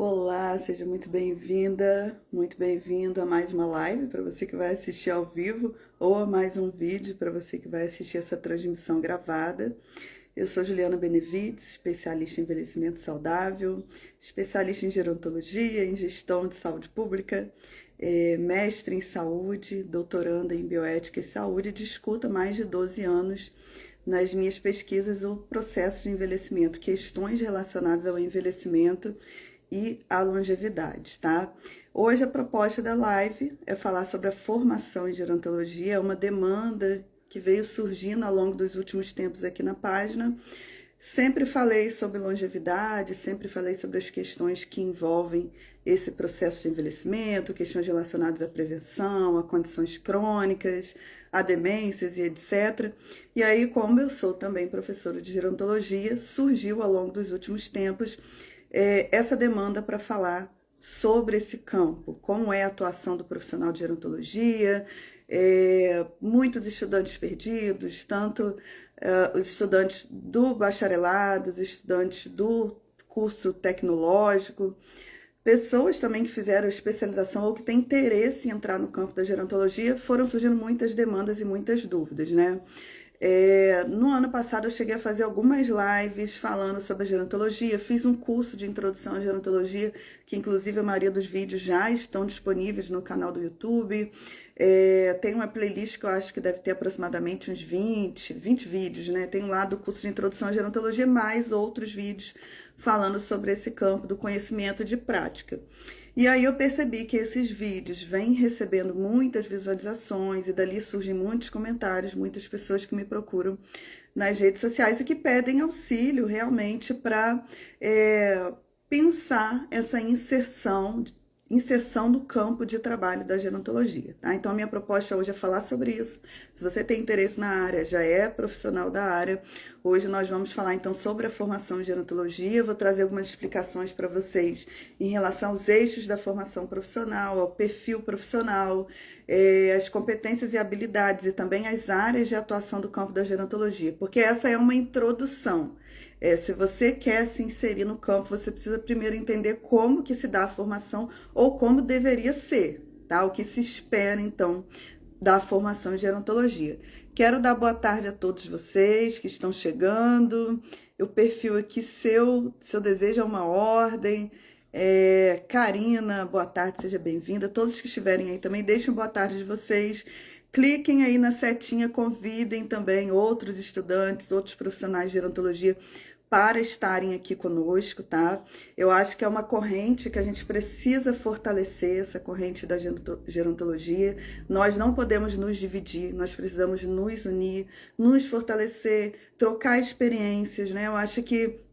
Olá, seja muito bem-vindo a mais uma live para você que vai assistir ao vivo ou a mais um vídeo para você que vai assistir essa transmissão gravada. Eu sou Juliana Benevides, especialista em envelhecimento saudável, especialista em gerontologia, em gestão de saúde pública, mestre em saúde, doutoranda em bioética e saúde, discuto há mais de 12 anos nas minhas pesquisas o processo de envelhecimento, questões relacionadas ao envelhecimento e à longevidade, tá? Hoje a proposta da live é falar sobre a formação em gerontologia, é uma demanda que veio surgindo ao longo dos últimos tempos aqui na página. Sempre falei sobre longevidade, sempre falei sobre as questões que envolvem esse processo de envelhecimento, questões relacionadas à prevenção, a condições crônicas, a demências e etc. E aí, como eu sou também professora de gerontologia, surgiu ao longo dos últimos tempos essa demanda para falar sobre esse campo, como é a atuação do profissional de gerontologia, muitos estudantes perdidos, tanto os estudantes do bacharelado, os estudantes do curso tecnológico, pessoas também que fizeram especialização ou que têm interesse em entrar no campo da gerontologia, foram surgindo muitas demandas e muitas dúvidas, né? No ano passado eu cheguei a fazer algumas lives falando sobre a gerontologia, fiz um curso de introdução à gerontologia, que inclusive a maioria dos vídeos já estão disponíveis no canal do YouTube. Tem uma playlist que eu acho que deve ter aproximadamente uns 20 vídeos, né? Tem lá do curso de introdução à gerontologia, mais outros vídeos falando sobre esse campo do conhecimento de prática. E aí eu percebi que esses vídeos vêm recebendo muitas visualizações e dali surgem muitos comentários, muitas pessoas que me procuram nas redes sociais e que pedem auxílio realmente para pensar essa inserção no campo de trabalho da gerontologia, tá? Então a minha proposta hoje é falar sobre isso. Se você tem interesse na área, já é profissional da área, hoje nós vamos falar então sobre a formação em gerontologia. Eu vou trazer algumas explicações para vocês em relação aos eixos da formação profissional, ao perfil profissional, as competências e habilidades e também as áreas de atuação do campo da gerontologia, porque essa é uma introdução. Se você quer se inserir no campo, você precisa primeiro entender como que se dá a formação ou como deveria ser, tá? O que se espera, então, da formação em gerontologia. Quero dar boa tarde a todos vocês que estão chegando. O perfil aqui seu desejo é uma ordem. Karina, boa tarde, seja bem-vinda. Todos que estiverem aí também, deixem boa tarde de vocês. Cliquem aí na setinha, convidem também outros estudantes, outros profissionais de gerontologia para estarem aqui conosco, tá? Eu acho que é uma corrente que a gente precisa fortalecer, essa corrente da gerontologia. Nós não podemos nos dividir, nós precisamos nos unir, nos fortalecer, trocar experiências, né? Eu acho que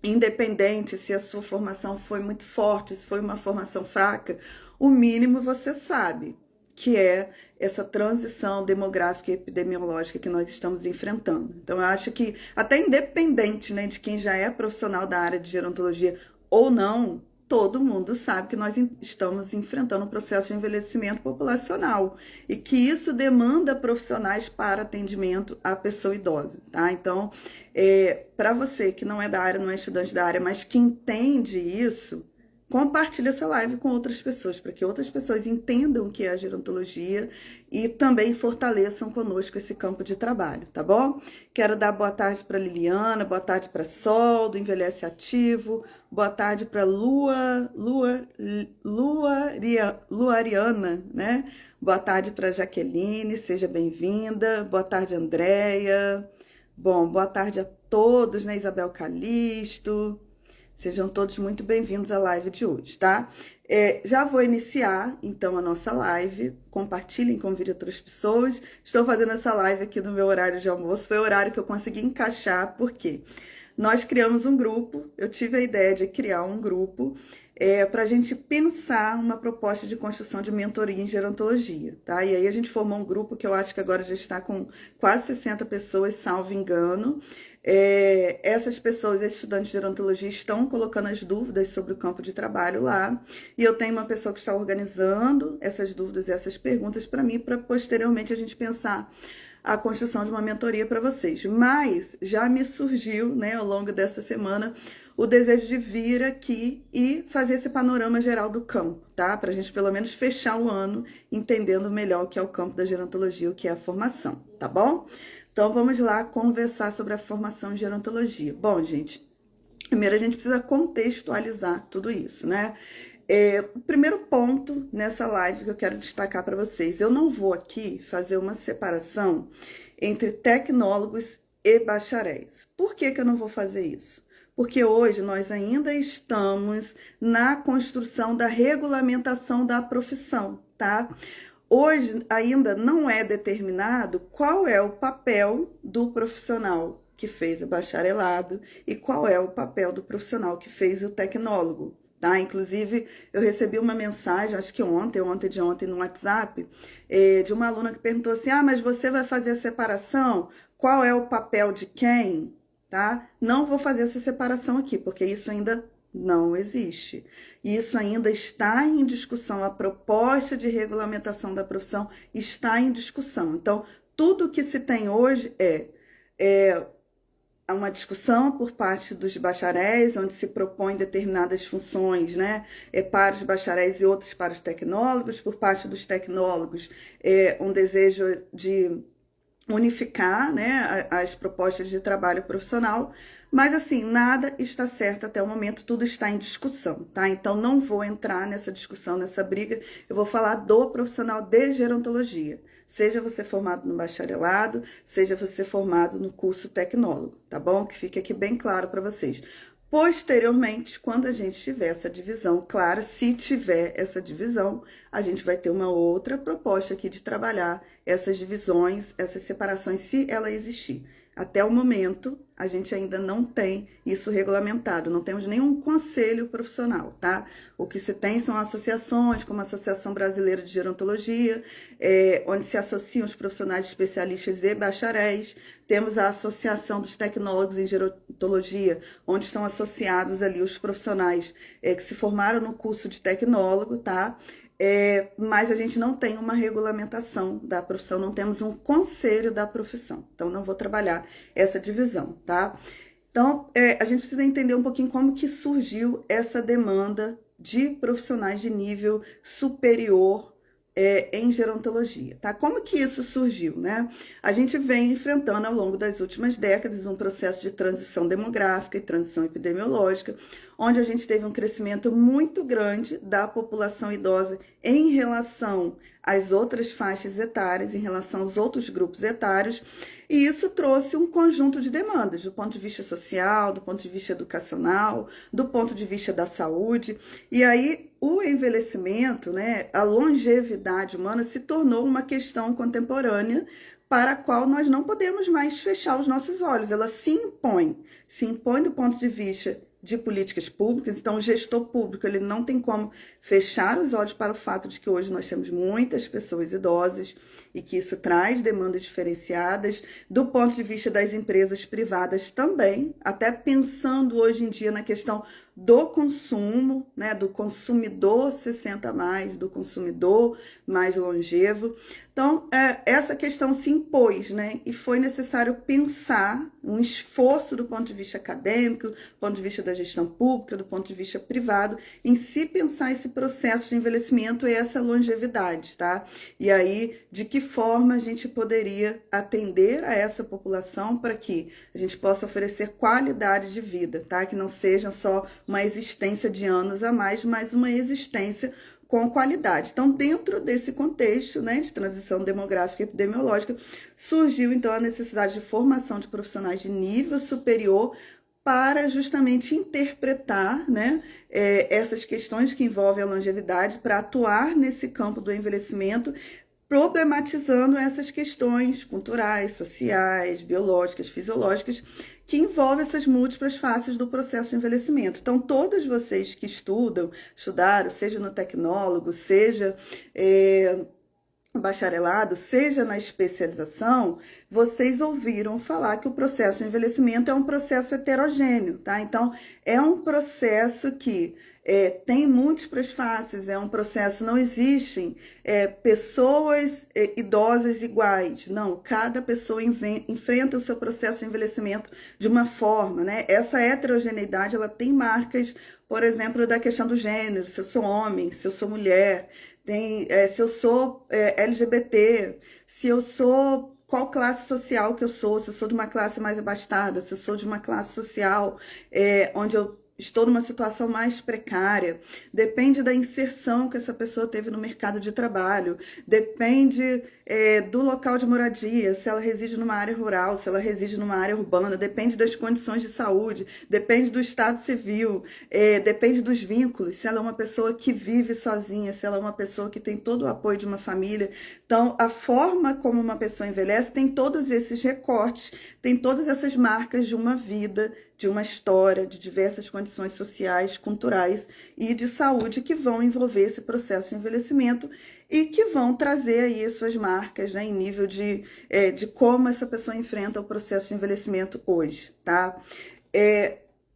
independente se a sua formação foi muito forte, se foi uma formação fraca, o mínimo você sabe, que é essa transição demográfica e epidemiológica que nós estamos enfrentando. Então, eu acho que, até independente, né, de quem já é profissional da área de gerontologia ou não, todo mundo sabe que nós estamos enfrentando um processo de envelhecimento populacional e que isso demanda profissionais para atendimento à pessoa idosa, tá? Então, para você que não é da área, não é estudante da área, mas que entende isso, compartilhe essa live com outras pessoas, para que outras pessoas entendam o que é a gerontologia e também fortaleçam conosco esse campo de trabalho, tá bom? Quero dar boa tarde para Liliana, boa tarde para Sol, do Envelhece Ativo, boa tarde para Luariana, né? Boa tarde para Jaqueline, seja bem-vinda. Boa tarde, Andréia. Bom, boa tarde a todos, né? Isabel Calixto. Sejam todos muito bem-vindos à live de hoje, tá? Já vou iniciar, então, a nossa live. Compartilhem, convide outras pessoas. Estou fazendo essa live aqui no meu horário de almoço. Foi o horário que eu consegui encaixar, porque nós criamos um grupo. Eu tive a ideia de criar um grupo para a gente pensar uma proposta de construção de mentoria em gerontologia, tá? E aí a gente formou um grupo que eu acho que agora já está com quase 60 pessoas, salvo engano. Essas pessoas, esses estudantes de gerontologia, estão colocando as dúvidas sobre o campo de trabalho lá, e eu tenho uma pessoa que está organizando essas dúvidas e essas perguntas para mim, para posteriormente a gente pensar a construção de uma mentoria para vocês. Mas já me surgiu, né, ao longo dessa semana, o desejo de vir aqui e fazer esse panorama geral do campo, tá? Para a gente pelo menos fechar o ano entendendo melhor o que é o campo da gerontologia, o que é a formação, tá bom? Então vamos lá conversar sobre a formação em gerontologia. Bom, gente, primeiro a gente precisa contextualizar tudo isso, né? O primeiro ponto nessa live que eu quero destacar para vocês, eu não vou aqui fazer uma separação entre tecnólogos e bacharéis. Por que eu não vou fazer isso? Porque hoje nós ainda estamos na construção da regulamentação da profissão, tá? Hoje ainda não é determinado qual é o papel do profissional que fez o bacharelado e qual é o papel do profissional que fez o tecnólogo, tá? Inclusive, eu recebi uma mensagem, acho que ontem de ontem, no WhatsApp, de uma aluna que perguntou assim, mas você vai fazer a separação? Qual é o papel de quem? Tá? Não vou fazer essa separação aqui, porque isso ainda não existe. Isso ainda está em discussão, a proposta de regulamentação da profissão está em discussão. Então, tudo que se tem hoje é uma discussão por parte dos bacharéis, onde se propõe determinadas funções, né, para os bacharéis e outras para os tecnólogos, por parte dos tecnólogos, um desejo de unificar, né, as propostas de trabalho profissional, mas assim, nada está certo até o momento, tudo está em discussão, tá? Então não vou entrar nessa discussão, nessa briga, eu vou falar do profissional de gerontologia, seja você formado no bacharelado, seja você formado no curso tecnólogo, tá bom? Que fique aqui bem claro para vocês. Posteriormente, quando a gente tiver essa divisão, claro, se tiver essa divisão, a gente vai ter uma outra proposta aqui de trabalhar essas divisões, essas separações, se ela existir. Até o momento, a gente ainda não tem isso regulamentado, não temos nenhum conselho profissional, tá? O que se tem são associações, como a Associação Brasileira de Gerontologia, onde se associam os profissionais especialistas e bacharéis. Temos a Associação dos Tecnólogos em Gerontologia, onde estão associados ali os profissionais que se formaram no curso de tecnólogo, tá? Mas a gente não tem uma regulamentação da profissão, não temos um conselho da profissão. Então, não vou trabalhar essa divisão, tá? Então, a gente precisa entender um pouquinho como que surgiu essa demanda de profissionais de nível superior em gerontologia, tá? Como que isso surgiu, né? A gente vem enfrentando ao longo das últimas décadas um processo de transição demográfica e transição epidemiológica, onde a gente teve um crescimento muito grande da população idosa em relação às outras faixas etárias, em relação aos outros grupos etários, e isso trouxe um conjunto de demandas, do ponto de vista social, do ponto de vista educacional, do ponto de vista da saúde, e aí o envelhecimento, né, a longevidade humana se tornou uma questão contemporânea para a qual nós não podemos mais fechar os nossos olhos, ela se impõe do ponto de vista de políticas públicas. Então o gestor público ele não tem como fechar os olhos para o fato de que hoje nós temos muitas pessoas idosas e que isso traz demandas diferenciadas, do ponto de vista das empresas privadas também, até pensando hoje em dia na questão do consumo, né, do consumidor 60 a mais, do consumidor mais longevo. Então, essa questão se impôs, né, e foi necessário pensar um esforço do ponto de vista acadêmico, do ponto de vista da gestão pública, do ponto de vista privado, em se pensar esse processo de envelhecimento e essa longevidade, tá? E aí, de que forma a gente poderia atender a essa população para que a gente possa oferecer qualidade de vida, tá? Que não seja só uma existência de anos a mais, mas uma existência com qualidade. Então, dentro desse contexto, né, de transição demográfica e epidemiológica, surgiu então a necessidade de formação de profissionais de nível superior para justamente interpretar, né, essas questões que envolvem a longevidade, para atuar nesse campo do envelhecimento, problematizando essas questões culturais, sociais, biológicas, fisiológicas, que envolvem essas múltiplas faces do processo de envelhecimento. Então, todos vocês que estudaram, seja no tecnólogo, seja bacharelado, seja na especialização, vocês ouviram falar que o processo de envelhecimento é um processo heterogêneo, tá? Então, é um processo que tem múltiplas faces, é um processo, não existem pessoas idosas iguais, não, cada pessoa enfrenta o seu processo de envelhecimento de uma forma, né? Essa heterogeneidade, ela tem marcas, por exemplo, da questão do gênero, se eu sou homem, se eu sou mulher, se eu sou LGBT, se eu sou qual classe social que eu sou, se eu sou de uma classe mais abastada, se eu sou de uma classe social onde eu estou numa situação mais precária, depende da inserção que essa pessoa teve no mercado de trabalho, depende do local de moradia, se ela reside numa área rural, se ela reside numa área urbana, depende das condições de saúde, depende do estado civil, depende dos vínculos, se ela é uma pessoa que vive sozinha, se ela é uma pessoa que tem todo o apoio de uma família. Então, a forma como uma pessoa envelhece tem todos esses recortes, tem todas essas marcas de uma vida, de uma história, de diversas condições sociais, culturais e de saúde que vão envolver esse processo de envelhecimento e que vão trazer aí as suas marcas, né, em nível de como essa pessoa enfrenta o processo de envelhecimento hoje, tá?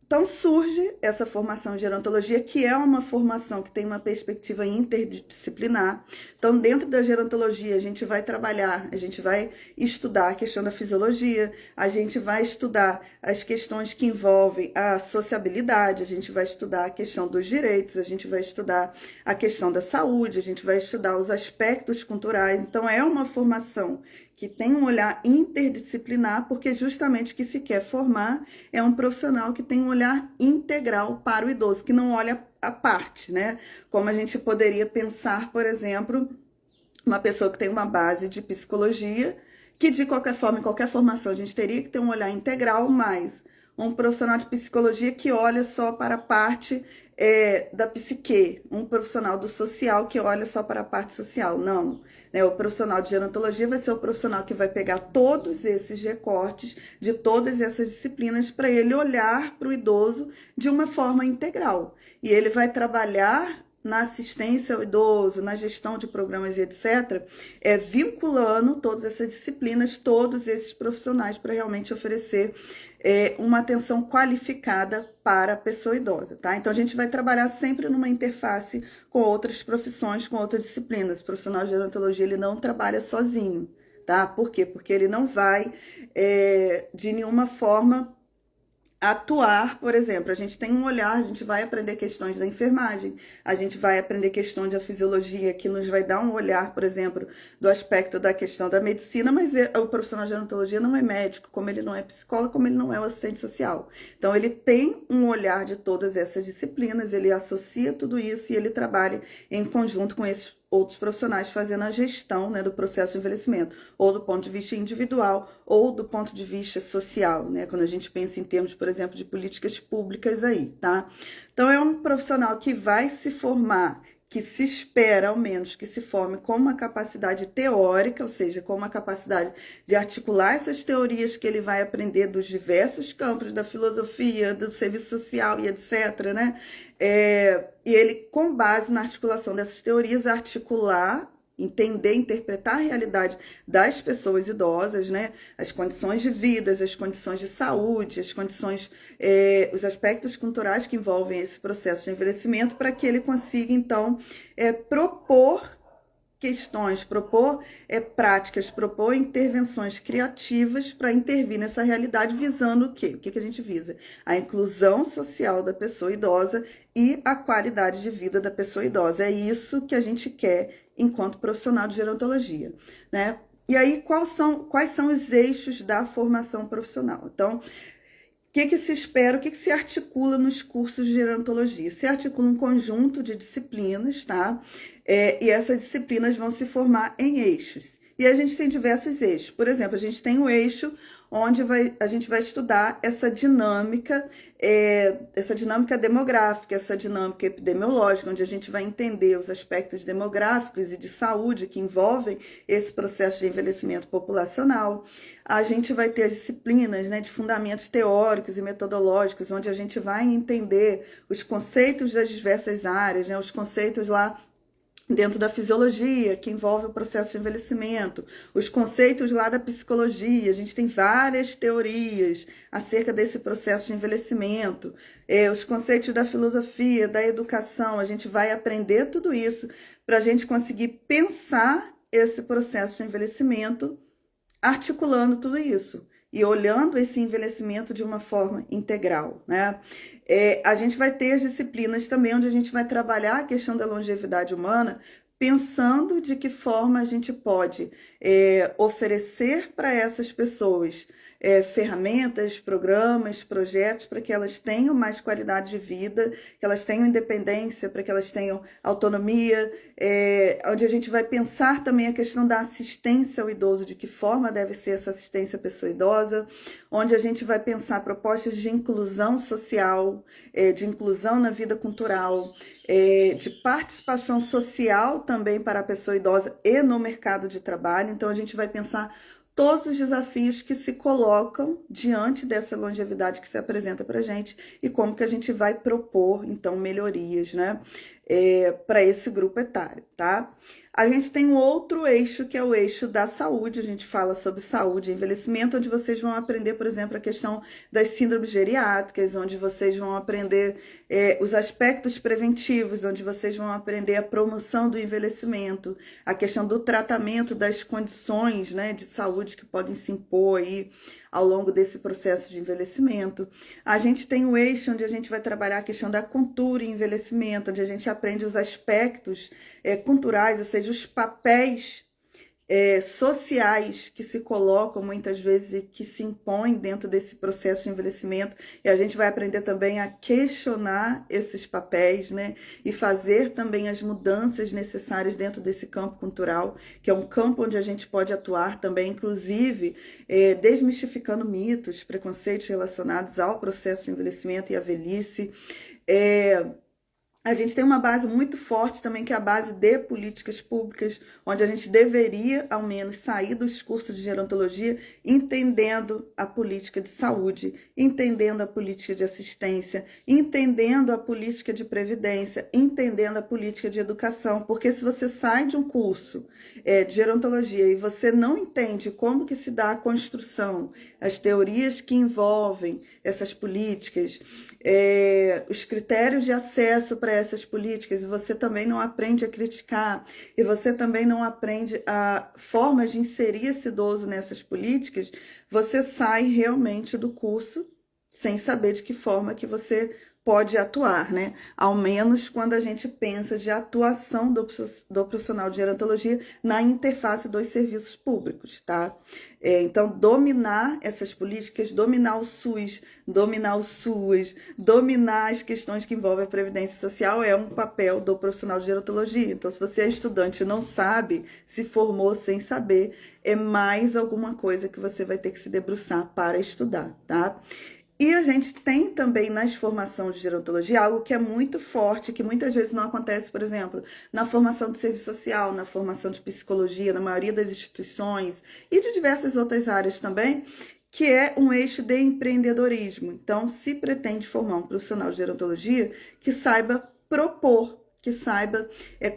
Então surge essa formação de gerontologia, que é uma formação que tem uma perspectiva interdisciplinar. Então, dentro da gerontologia, a gente vai trabalhar, a gente vai estudar a questão da fisiologia, a gente vai estudar as questões que envolvem a sociabilidade, a gente vai estudar a questão dos direitos, a gente vai estudar a questão da saúde, a gente vai estudar os aspectos culturais. Então, é uma formação que tem um olhar interdisciplinar, porque justamente o que se quer formar é um profissional que tem um olhar integral para o idoso, que não olha a parte, né? Como a gente poderia pensar, por exemplo, uma pessoa que tem uma base de psicologia, que de qualquer forma, em qualquer formação, a gente teria que ter um olhar integral, mas um profissional de psicologia que olha só para a parte da psique, um profissional do social que olha só para a parte social, não. Né? O profissional de gerontologia vai ser o profissional que vai pegar todos esses recortes de todas essas disciplinas para ele olhar para o idoso de uma forma integral. E ele vai trabalhar na assistência ao idoso, na gestão de programas e etc., vinculando todas essas disciplinas, todos esses profissionais para realmente oferecer uma atenção qualificada para a pessoa idosa, tá? Então, a gente vai trabalhar sempre numa interface com outras profissões, com outras disciplinas. O profissional de gerontologia, ele não trabalha sozinho, tá? Por quê? Porque ele não vai, de nenhuma forma, atuar, por exemplo, a gente tem um olhar, a gente vai aprender questões da enfermagem, a gente vai aprender questões da fisiologia, que nos vai dar um olhar, por exemplo, do aspecto da questão da medicina, mas o profissional de gerontologia não é médico, como ele não é psicólogo, como ele não é o assistente social. Então, ele tem um olhar de todas essas disciplinas, ele associa tudo isso e ele trabalha em conjunto com esses outros profissionais fazendo a gestão, né, do processo de envelhecimento, ou do ponto de vista individual, ou do ponto de vista social, né, quando a gente pensa em termos, por exemplo, de políticas públicas aí, tá? Então, é um profissional que vai se formar, que se espera, ao menos, que se forme com uma capacidade teórica, ou seja, com uma capacidade de articular essas teorias que ele vai aprender dos diversos campos da filosofia, do serviço social e etc., né? E ele, com base na articulação dessas teorias, articular, entender, interpretar a realidade das pessoas idosas, né? As condições de vida, as condições de saúde, as condições, os aspectos culturais que envolvem esse processo de envelhecimento, para que ele consiga, então, propor questões, propor práticas, propor intervenções criativas para intervir nessa realidade, visando o quê? O que a gente visa? A inclusão social da pessoa idosa e a qualidade de vida da pessoa idosa. É isso que a gente quer enquanto profissional de gerontologia, né? E aí, quais são os eixos da formação profissional? Então, o que se espera, o que se articula nos cursos de gerontologia? Se articula um conjunto de disciplinas, tá? E essas disciplinas vão se formar em eixos. E a gente tem diversos eixos. Por exemplo, a gente tem um eixo onde a gente vai estudar essa dinâmica demográfica, essa dinâmica epidemiológica, onde a gente vai entender os aspectos demográficos e de saúde que envolvem esse processo de envelhecimento populacional. A gente vai ter as disciplinas, né, de fundamentos teóricos e metodológicos, onde a gente vai entender os conceitos das diversas áreas, né, os conceitos lá dentro da fisiologia, que envolve o processo de envelhecimento, os conceitos lá da psicologia, a gente tem várias teorias acerca desse processo de envelhecimento, os conceitos da filosofia, da educação, a gente vai aprender tudo isso para a gente conseguir pensar esse processo de envelhecimento, articulando tudo isso e olhando esse envelhecimento de uma forma integral, né? A gente vai ter as disciplinas também onde a gente vai trabalhar a questão da longevidade humana, pensando de que forma a gente pode oferecer para essas pessoas ferramentas, programas, projetos para que elas tenham mais qualidade de vida, que elas tenham independência, para que elas tenham autonomia, onde a gente vai pensar também a questão da assistência ao idoso, de que forma deve ser essa assistência à pessoa idosa, onde a gente vai pensar propostas de inclusão social, de inclusão na vida cultural, de participação social também para a pessoa idosa e no mercado de trabalho. Então, a gente vai pensar todos os desafios que se colocam diante dessa longevidade que se apresenta para a gente e como que a gente vai propor, então, melhorias, né, para esse grupo etário, tá? A gente tem um outro eixo, que é o eixo da saúde. A gente fala sobre saúde e envelhecimento, onde vocês vão aprender, por exemplo, a questão das síndromes geriátricas, onde vocês vão aprender os aspectos preventivos, onde vocês vão aprender a promoção do envelhecimento, a questão do tratamento das condições, né, de saúde que podem se impor aí ao longo desse processo de envelhecimento. A gente tem o eixo onde a gente vai trabalhar a questão da cultura e envelhecimento, onde a gente aprende os aspectos culturais, ou seja, os papéis sociais que se colocam muitas vezes e que se impõem dentro desse processo de envelhecimento, e a gente vai aprender também a questionar esses papéis, né, e fazer também as mudanças necessárias dentro desse campo cultural, que é um campo onde a gente pode atuar também, inclusive desmistificando mitos, preconceitos relacionados ao processo de envelhecimento e à velhice. A gente tem uma base muito forte também, que é a base de políticas públicas, onde a gente deveria, ao menos, sair dos cursos de gerontologia entendendo a política de saúde, entendendo a política de assistência, entendendo a política de previdência, entendendo a política de educação, porque se você sai de um curso de gerontologia e você não entende como que se dá a construção, as teorias que envolvem essas políticas, os critérios de acesso para essas políticas, e você também não aprende a criticar, e você também não aprende a formas de inserir esse idoso nessas políticas, você sai realmente do curso sem saber de que forma que você pode atuar, né? Ao menos quando a gente pensa de atuação do profissional de gerontologia na interface dos serviços públicos, tá? Então, dominar essas políticas, dominar o SUS, dominar o SUAS, dominar as questões que envolvem a Previdência Social é um papel do profissional de gerontologia. Então, se você é estudante e não sabe, se formou sem saber, é mais alguma coisa que você vai ter que se debruçar para estudar, tá? E a gente tem também nas formações de gerontologia algo que é muito forte, que muitas vezes não acontece, por exemplo, na formação de serviço social, na formação de psicologia, na maioria das instituições e de diversas outras áreas também, que é um eixo de empreendedorismo. Então, se pretende formar um profissional de gerontologia que saiba propor, que saiba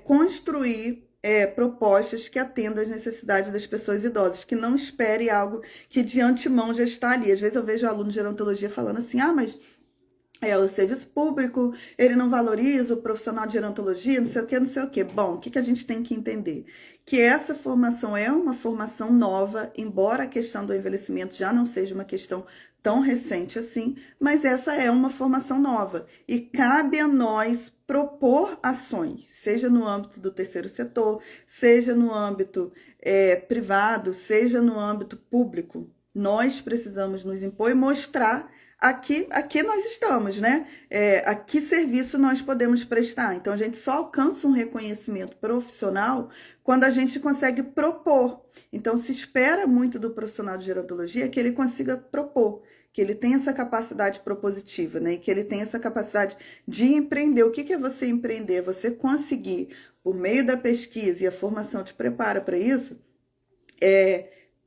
construir propostas que atendam às necessidades das pessoas idosas, que não espere algo que de antemão já está ali. Às vezes eu vejo aluno de gerontologia falando assim, mas o serviço público, ele não valoriza o profissional de gerontologia, não sei o quê, não sei o quê. Bom, o que a gente tem que entender? Que essa formação é uma formação nova, embora a questão do envelhecimento já não seja uma questão tão recente assim, mas essa é uma formação nova e cabe a nós propor ações, seja no âmbito do terceiro setor, seja no âmbito privado, seja no âmbito público. Nós precisamos nos impor e mostrar aqui nós estamos, né? A que serviço nós podemos prestar. Então, a gente só alcança um reconhecimento profissional quando a gente consegue propor. Então, se espera muito do profissional de gerontologia que ele consiga propor, que ele tenha essa capacidade propositiva, né? E que ele tenha essa capacidade de empreender. O que é você empreender? Você conseguir, por meio da pesquisa, e a formação te prepara para isso,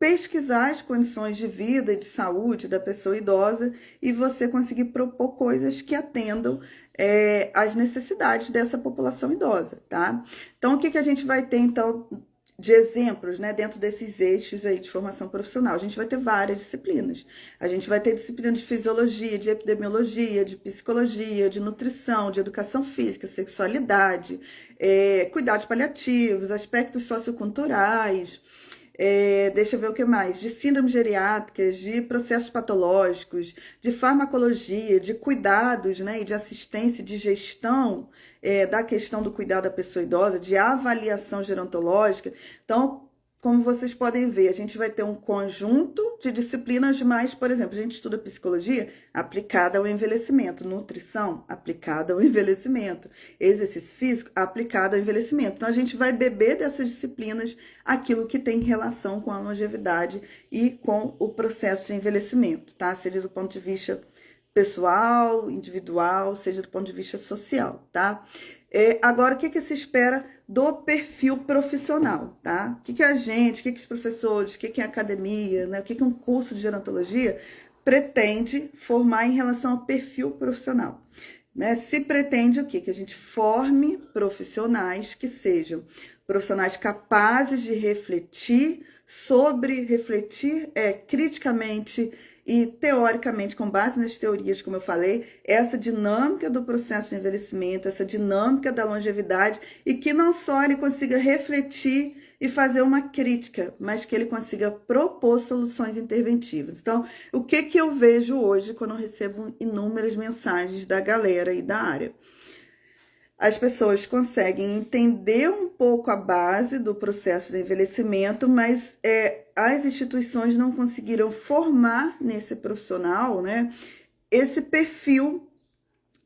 pesquisar as condições de vida e de saúde da pessoa idosa e você conseguir propor coisas que atendam às necessidades dessa população idosa, tá? Então, o que a gente vai ter, então, de exemplos, né, dentro desses eixos aí de formação profissional? A gente vai ter várias disciplinas. A gente vai ter disciplina de fisiologia, de epidemiologia, de psicologia, de nutrição, de educação física, sexualidade, cuidados paliativos, aspectos socioculturais, deixa eu ver o que mais, de síndromes geriátricas, de processos patológicos, de farmacologia, de cuidados, né, e de assistência e de gestão da questão do cuidado da pessoa idosa, de avaliação gerontológica. Então, como vocês podem ver, a gente vai ter um conjunto de disciplinas, mas, por exemplo, a gente estuda psicologia aplicada ao envelhecimento, nutrição aplicada ao envelhecimento, exercício físico aplicado ao envelhecimento. Então, a gente vai beber dessas disciplinas aquilo que tem relação com a longevidade e com o processo de envelhecimento, tá? Seja do ponto de vista pessoal, individual, seja do ponto de vista social, tá? Agora, o que se espera do perfil profissional, tá? O que a gente, o que os professores, o que a academia, né? O que um curso de gerontologia pretende formar em relação ao perfil profissional, né? Se pretende o quê? Que a gente forme profissionais que sejam profissionais capazes de refletir criticamente e teoricamente, com base nas teorias, como eu falei, essa dinâmica do processo de envelhecimento, essa dinâmica da longevidade, e que não só ele consiga refletir e fazer uma crítica, mas que ele consiga propor soluções interventivas. Então, o que eu vejo hoje quando eu recebo inúmeras mensagens da galera e da área? As pessoas conseguem entender um pouco a base do processo de envelhecimento, mas as instituições não conseguiram formar nesse profissional, né, esse perfil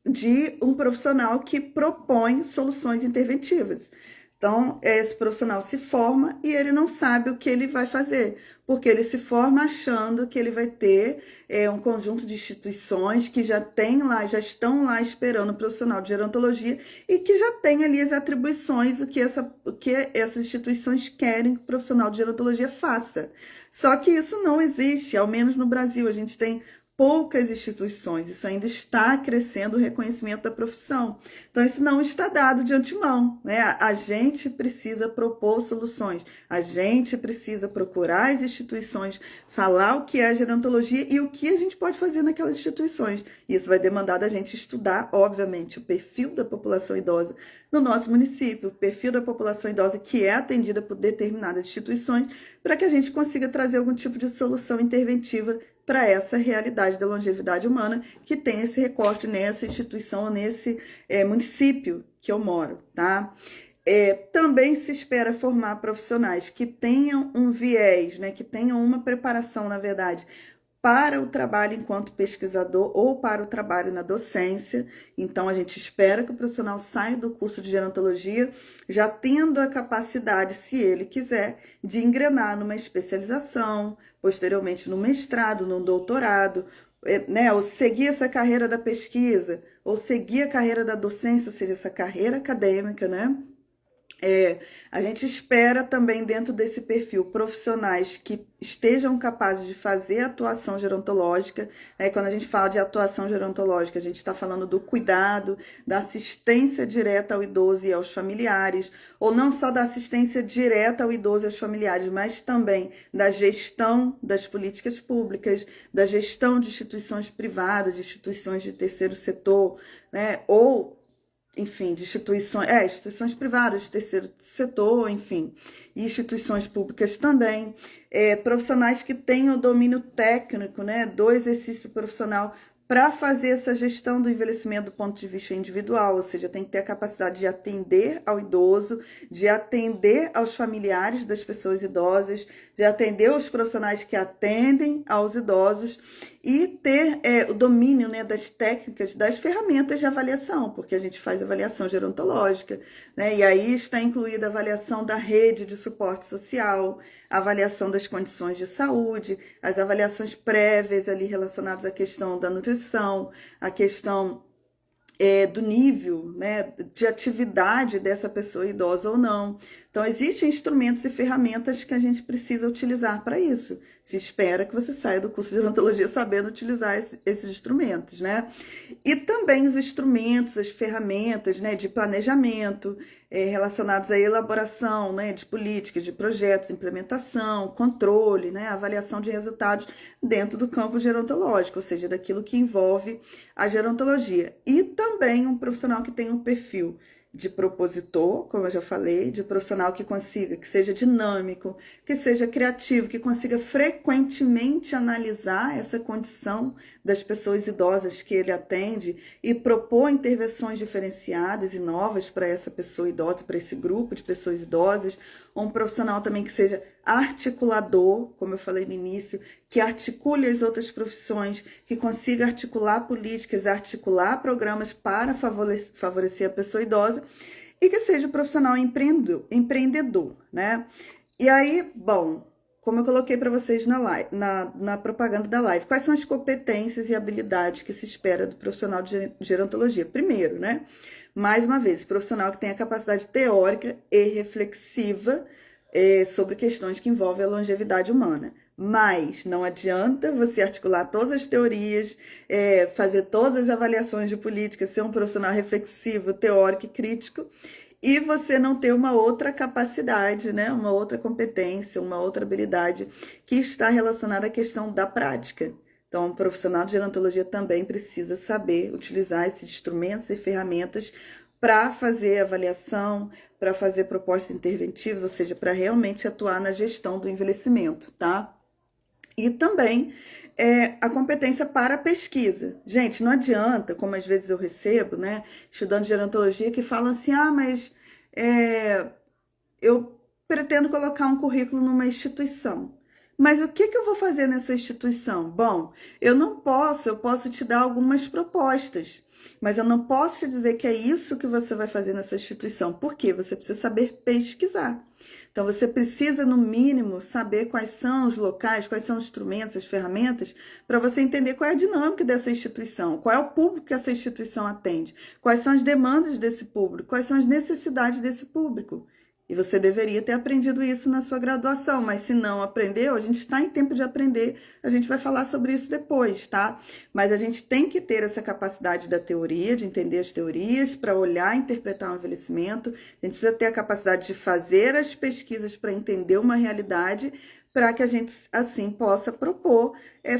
de um profissional que propõe soluções interventivas. Então, esse profissional se forma e ele não sabe o que ele vai fazer, porque ele se forma achando que ele vai ter um conjunto de instituições que já estão lá esperando o profissional de gerontologia e que já tem ali as atribuições, o que essas instituições querem que o profissional de gerontologia faça. Só que isso não existe, ao menos no Brasil, a gente tem poucas instituições, isso ainda está crescendo o reconhecimento da profissão. Então, isso não está dado de antemão, né? A gente precisa propor soluções, a gente precisa procurar as instituições, falar o que é a gerontologia e o que a gente pode fazer naquelas instituições. Isso vai demandar da gente estudar, obviamente, o perfil da população idosa no nosso município, o perfil da população idosa que é atendida por determinadas instituições, para que a gente consiga trazer algum tipo de solução interventiva para essa realidade da longevidade humana que tem esse recorte nessa instituição ou nesse município que eu moro, tá? Também se espera formar profissionais que tenham um viés, né, que tenham uma preparação, na verdade, para o trabalho enquanto pesquisador ou para o trabalho na docência. Então, a gente espera que o profissional saia do curso de gerontologia já tendo a capacidade, se ele quiser, de engrenar numa especialização, posteriormente no mestrado, no doutorado, né, ou seguir essa carreira da pesquisa, ou seguir a carreira da docência, ou seja, essa carreira acadêmica, né? A gente espera também dentro desse perfil profissionais que estejam capazes de fazer atuação gerontológica, né? Quando a gente fala de atuação gerontológica, a gente está falando do cuidado, da assistência direta ao idoso e aos familiares, ou não só da assistência direta ao idoso e aos familiares, mas também da gestão das políticas públicas, da gestão de instituições privadas, de instituições de terceiro setor, né? Ou enfim, de instituições privadas, de terceiro setor, enfim, e instituições públicas também, profissionais que tenham domínio técnico, né, do exercício profissional para fazer essa gestão do envelhecimento do ponto de vista individual, ou seja, tem que ter a capacidade de atender ao idoso, de atender aos familiares das pessoas idosas, de atender os profissionais que atendem aos idosos e ter o domínio, né, das técnicas, das ferramentas de avaliação, porque a gente faz avaliação gerontológica, né, e aí está incluída a avaliação da rede de suporte social, a avaliação das condições de saúde, as avaliações prévias ali relacionadas à questão da nutrição, a questão do nível, né, de atividade dessa pessoa idosa ou não. Então, existem instrumentos e ferramentas que a gente precisa utilizar para isso. Se espera que você saia do curso de gerontologia sabendo utilizar esses instrumentos, né? E também os instrumentos, as ferramentas, né, de planejamento, relacionados à elaboração, né, de políticas, de projetos, implementação, controle, né, avaliação de resultados dentro do campo gerontológico, ou seja, daquilo que envolve a gerontologia. E também um profissional que tem um perfil de propositor, como eu já falei, de profissional que consiga, que seja dinâmico, que seja criativo, que consiga frequentemente analisar essa condição das pessoas idosas que ele atende e propor intervenções diferenciadas e novas para essa pessoa idosa, para esse grupo de pessoas idosas. Um profissional também que seja articulador, como eu falei no início, que articule as outras profissões, que consiga articular políticas, articular programas para favorecer a pessoa idosa e que seja um profissional empreendedor, né? E aí, bom, como eu coloquei para vocês na propaganda da live, quais são as competências e habilidades que se espera do profissional de gerontologia? Primeiro, né? Mais uma vez, profissional que tenha capacidade teórica e reflexiva sobre questões que envolvem a longevidade humana. Mas não adianta você articular todas as teorias, fazer todas as avaliações de política, ser um profissional reflexivo, teórico e crítico, e você não ter uma outra capacidade, né? Uma outra competência, uma outra habilidade que está relacionada à questão da prática. Então, um profissional de gerontologia também precisa saber utilizar esses instrumentos e ferramentas para fazer avaliação, para fazer propostas interventivas, ou seja, para realmente atuar na gestão do envelhecimento, tá? E também a competência para a pesquisa. Gente, não adianta, como às vezes eu recebo, né, estudando gerontologia, que falam assim, mas eu pretendo colocar um currículo numa instituição. Mas o que eu vou fazer nessa instituição? Bom, eu posso te dar algumas propostas, mas eu não posso te dizer que é isso que você vai fazer nessa instituição. Por quê? Você precisa saber pesquisar. Então, você precisa, no mínimo, saber quais são os locais, quais são os instrumentos, as ferramentas, para você entender qual é a dinâmica dessa instituição, qual é o público que essa instituição atende, quais são as demandas desse público, quais são as necessidades desse público. E você deveria ter aprendido isso na sua graduação, mas se não aprendeu, a gente está em tempo de aprender, a gente vai falar sobre isso depois, tá? Mas a gente tem que ter essa capacidade da teoria, de entender as teorias, para olhar e interpretar o envelhecimento. A gente precisa ter a capacidade de fazer as pesquisas para entender uma realidade, para que a gente, assim, possa propor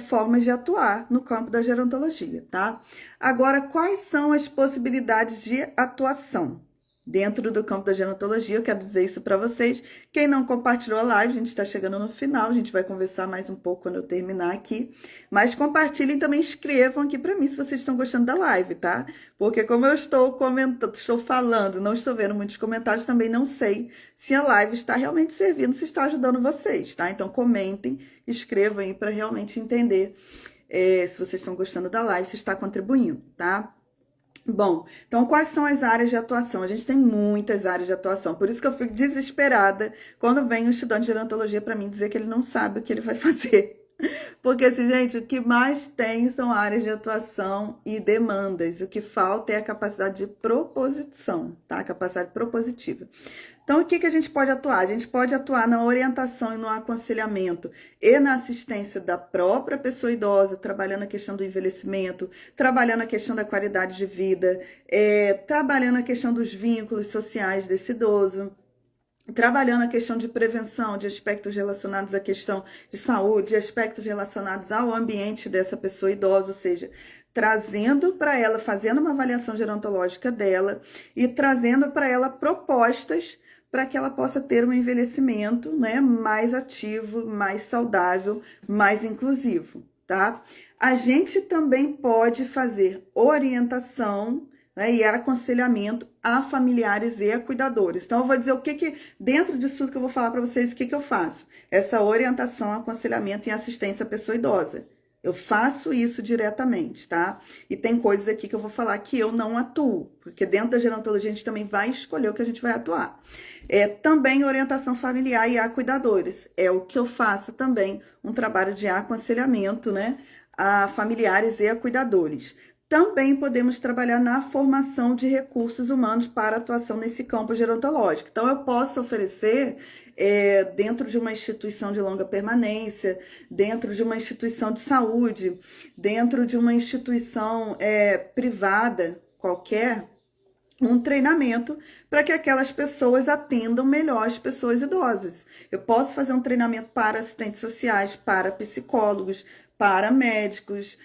formas de atuar no campo da gerontologia, tá? Agora, quais são as possibilidades de atuação dentro do campo da gerontologia? Eu quero dizer isso para vocês. Quem não compartilhou a live, a gente está chegando no final, a gente vai conversar mais um pouco quando eu terminar aqui. Mas compartilhem e também escrevam aqui para mim se vocês estão gostando da live, tá? Porque como eu estou comentando, estou falando, não estou vendo muitos comentários, também não sei se a live está realmente servindo, se está ajudando vocês, tá? Então comentem, escrevam aí para realmente entender se vocês estão gostando da live, se está contribuindo, tá? Bom, então quais são as áreas de atuação? A gente tem muitas áreas de atuação, por isso que eu fico desesperada quando vem um estudante de gerontologia para mim dizer que ele não sabe o que ele vai fazer. Porque, assim, gente, o que mais tem são áreas de atuação e demandas. O que falta é a capacidade de proposição, tá? A capacidade propositiva. Então, o que a gente pode atuar? A gente pode atuar na orientação e no aconselhamento e na assistência da própria pessoa idosa, trabalhando a questão do envelhecimento, trabalhando a questão da qualidade de vida, trabalhando a questão dos vínculos sociais desse idoso, trabalhando a questão de prevenção, de aspectos relacionados à questão de saúde, de aspectos relacionados ao ambiente dessa pessoa idosa, ou seja, trazendo para ela, fazendo uma avaliação gerontológica dela e trazendo para ela propostas para que ela possa ter um envelhecimento, né, mais ativo, mais saudável, mais inclusivo, tá? A gente também pode fazer orientação, né, e aconselhamento a familiares e a cuidadores. Então, eu vou dizer o que dentro disso tudo que eu vou falar para vocês, o que eu faço? Essa orientação, aconselhamento e assistência à pessoa idosa. Eu faço isso diretamente, tá? E tem coisas aqui que eu vou falar que eu não atuo, porque dentro da gerontologia a gente também vai escolher o que a gente vai atuar. Também orientação familiar e a cuidadores. É o que eu faço também, um trabalho de aconselhamento, né, a familiares e a cuidadores. Também podemos trabalhar na formação de recursos humanos para atuação nesse campo gerontológico. Então, eu posso oferecer, dentro de uma instituição de longa permanência, dentro de uma instituição de saúde, dentro de uma instituição privada qualquer, um treinamento para que aquelas pessoas atendam melhor as pessoas idosas. Eu posso fazer um treinamento para assistentes sociais, para psicólogos, para médicos,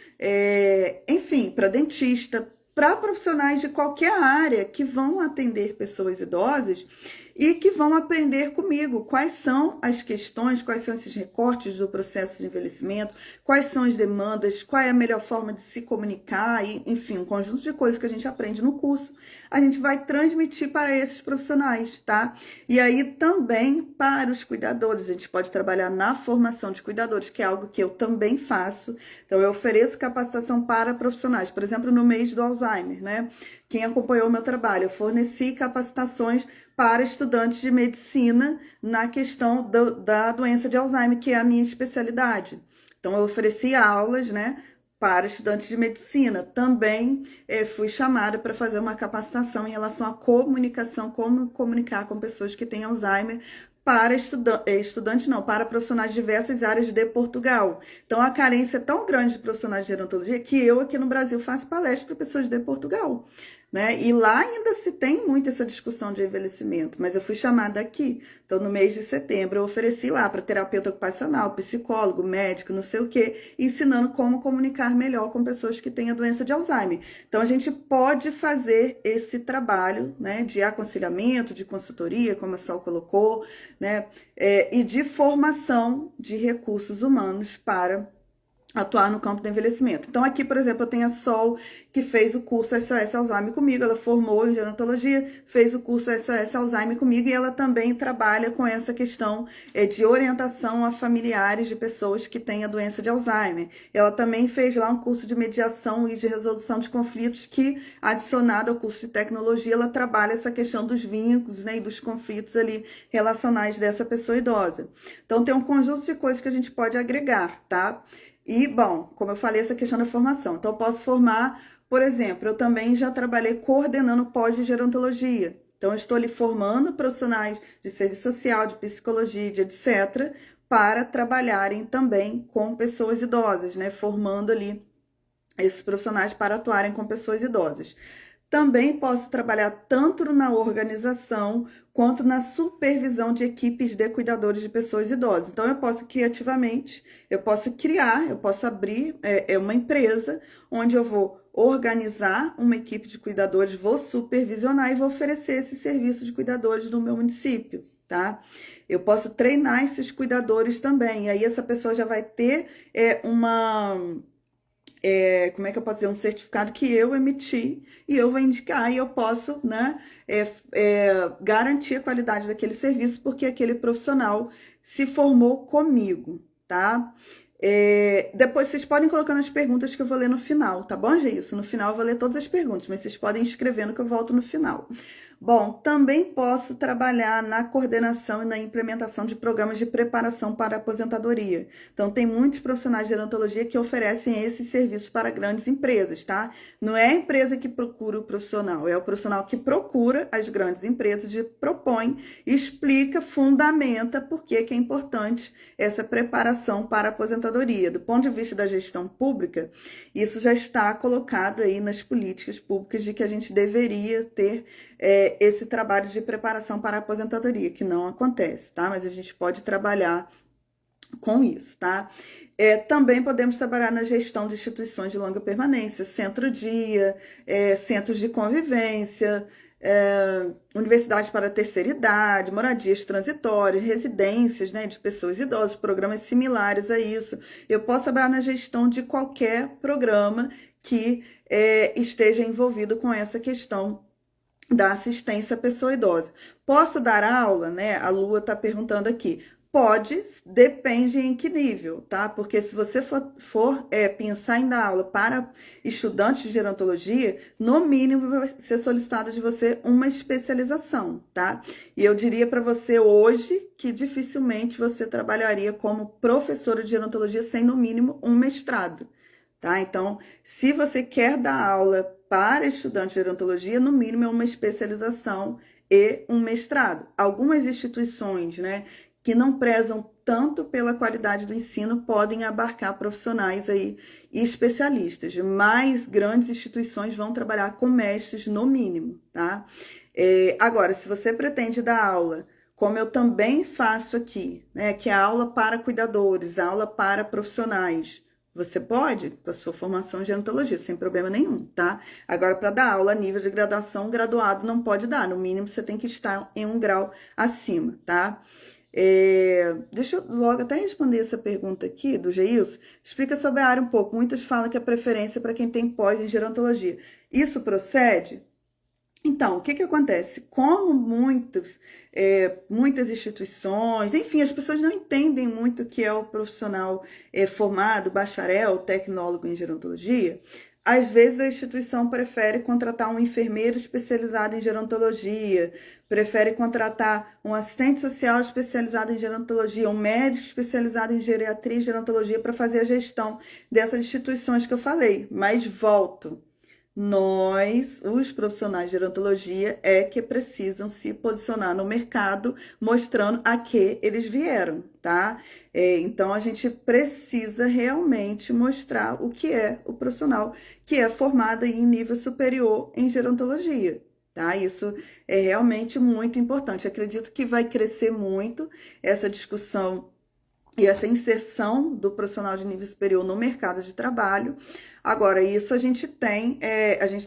enfim, para dentista, para profissionais de qualquer área que vão atender pessoas idosas e que vão aprender comigo quais são as questões, quais são esses recortes do processo de envelhecimento, quais são as demandas, qual é a melhor forma de se comunicar, e, enfim, um conjunto de coisas que a gente aprende no curso, a gente vai transmitir para esses profissionais, tá? E aí também para os cuidadores, a gente pode trabalhar na formação de cuidadores, que é algo que eu também faço. Então, eu ofereço capacitação para profissionais, por exemplo, no mês do Alzheimer, né? Quem acompanhou o meu trabalho, eu forneci capacitações para estudantes de medicina na questão da doença de Alzheimer, que é a minha especialidade. Então, eu ofereci aulas, né, para estudantes de medicina. Também fui chamada para fazer uma capacitação em relação à comunicação, como comunicar com pessoas que têm Alzheimer, para estudantes não, para profissionais de diversas áreas de Portugal. Então, a carência é tão grande de profissionais de gerontologia que eu aqui no Brasil faço palestra para pessoas de Portugal, né? E lá ainda se tem muito essa discussão de envelhecimento, mas eu fui chamada aqui. Então, no mês de setembro, eu ofereci lá para terapeuta ocupacional, psicólogo, médico, não sei o quê, ensinando como comunicar melhor com pessoas que têm a doença de Alzheimer. Então, a gente pode fazer esse trabalho, né, de aconselhamento, de consultoria, como a Sol colocou, né, e de formação de recursos humanos para atuar no campo do envelhecimento. Então, aqui, por exemplo, eu tenho a Sol, que fez o curso SOS Alzheimer comigo, ela formou em gerontologia, fez o curso SOS Alzheimer comigo, e ela também trabalha com essa questão de orientação a familiares de pessoas que têm a doença de Alzheimer. Ela também fez lá um curso de mediação e de resolução de conflitos, que, adicionado ao curso de tecnologia, ela trabalha essa questão dos vínculos, né, e dos conflitos ali relacionais dessa pessoa idosa. Então, tem um conjunto de coisas que a gente pode agregar, tá? E, bom, como eu falei, essa questão da formação. Então, eu posso formar, por exemplo, eu também já trabalhei coordenando pós-gerontologia. Então, eu estou ali formando profissionais de serviço social, de psicologia, de etc., para trabalharem também com pessoas idosas, né? Formando ali esses profissionais para atuarem com pessoas idosas. Também posso trabalhar tanto na organização quanto na supervisão de equipes de cuidadores de pessoas idosas. Então, eu posso criativamente, eu posso criar, eu posso abrir uma empresa onde eu vou organizar uma equipe de cuidadores, vou supervisionar e vou oferecer esse serviço de cuidadores no meu município, tá? Eu posso treinar esses cuidadores também, e aí essa pessoa já vai ter como é que eu posso dizer, um certificado que eu emiti e eu vou indicar, e eu posso, né, garantir a qualidade daquele serviço porque aquele profissional se formou comigo, tá? Depois vocês podem colocar nas perguntas que eu vou ler no final, tá bom, gente? No final eu vou ler todas as perguntas, mas vocês podem ir escrevendo que eu volto no final. Bom, também posso trabalhar na coordenação e na implementação de programas de preparação para a aposentadoria. Então, tem muitos profissionais de gerontologia que oferecem esses serviços para grandes empresas, tá? Não é a empresa que procura o profissional, é o profissional que procura as grandes empresas e propõe, explica, fundamenta por que é importante essa preparação para a aposentadoria. Do ponto de vista da gestão pública, isso já está colocado aí nas políticas públicas de que a gente deveria ter esse trabalho de preparação para a aposentadoria, que não acontece, tá? Mas a gente pode trabalhar com isso, tá? Também podemos trabalhar na gestão de instituições de longa permanência, centro-dia, centros de convivência, universidade para a terceira idade, moradias transitórias, residências, né, de pessoas idosas, programas similares a isso. Eu posso trabalhar na gestão de qualquer programa que esteja envolvido com essa questão da assistência à pessoa idosa. Posso dar aula, né? A Lua está perguntando aqui. Pode, depende em que nível, tá? Porque se você for pensar em dar aula para estudantes de gerontologia, no mínimo vai ser solicitado de você uma especialização, tá? E eu diria para você hoje que dificilmente você trabalharia como professora de gerontologia sem no mínimo um mestrado, tá? Então, se você quer dar aula para estudantes de gerontologia, no mínimo é uma especialização e um mestrado. Algumas instituições, né, que não prezam tanto pela qualidade do ensino podem abarcar profissionais aí e especialistas, mas grandes instituições vão trabalhar com mestres no mínimo, tá? Agora, se você pretende dar aula, como eu também faço aqui, né, que é aula para cuidadores, aula para profissionais, você pode, com a sua formação em gerontologia, sem problema nenhum, tá? Agora, para dar aula a nível de graduação, graduado não pode dar, no mínimo você tem que estar em um grau acima, tá? Deixa eu logo até responder essa pergunta aqui do Geilson. Explica sobre a área um pouco. Muitos falam que a preferência é para quem tem pós em gerontologia. Isso procede? Então, o que acontece? Como muitas instituições, enfim, as pessoas não entendem muito o que é o profissional formado, bacharel, tecnólogo em gerontologia, às vezes a instituição prefere contratar um enfermeiro especializado em gerontologia, prefere contratar um assistente social especializado em gerontologia, um médico especializado em geriatria e gerontologia para fazer a gestão dessas instituições que eu falei. Mas volto. Nós, os profissionais de gerontologia, é que precisam se posicionar no mercado mostrando a que eles vieram, tá? Então, a gente precisa realmente mostrar o que é o profissional que é formado em nível superior em gerontologia, tá? Isso é realmente muito importante. Acredito que vai crescer muito essa discussão e essa inserção do profissional de nível superior no mercado de trabalho. Agora, isso a gente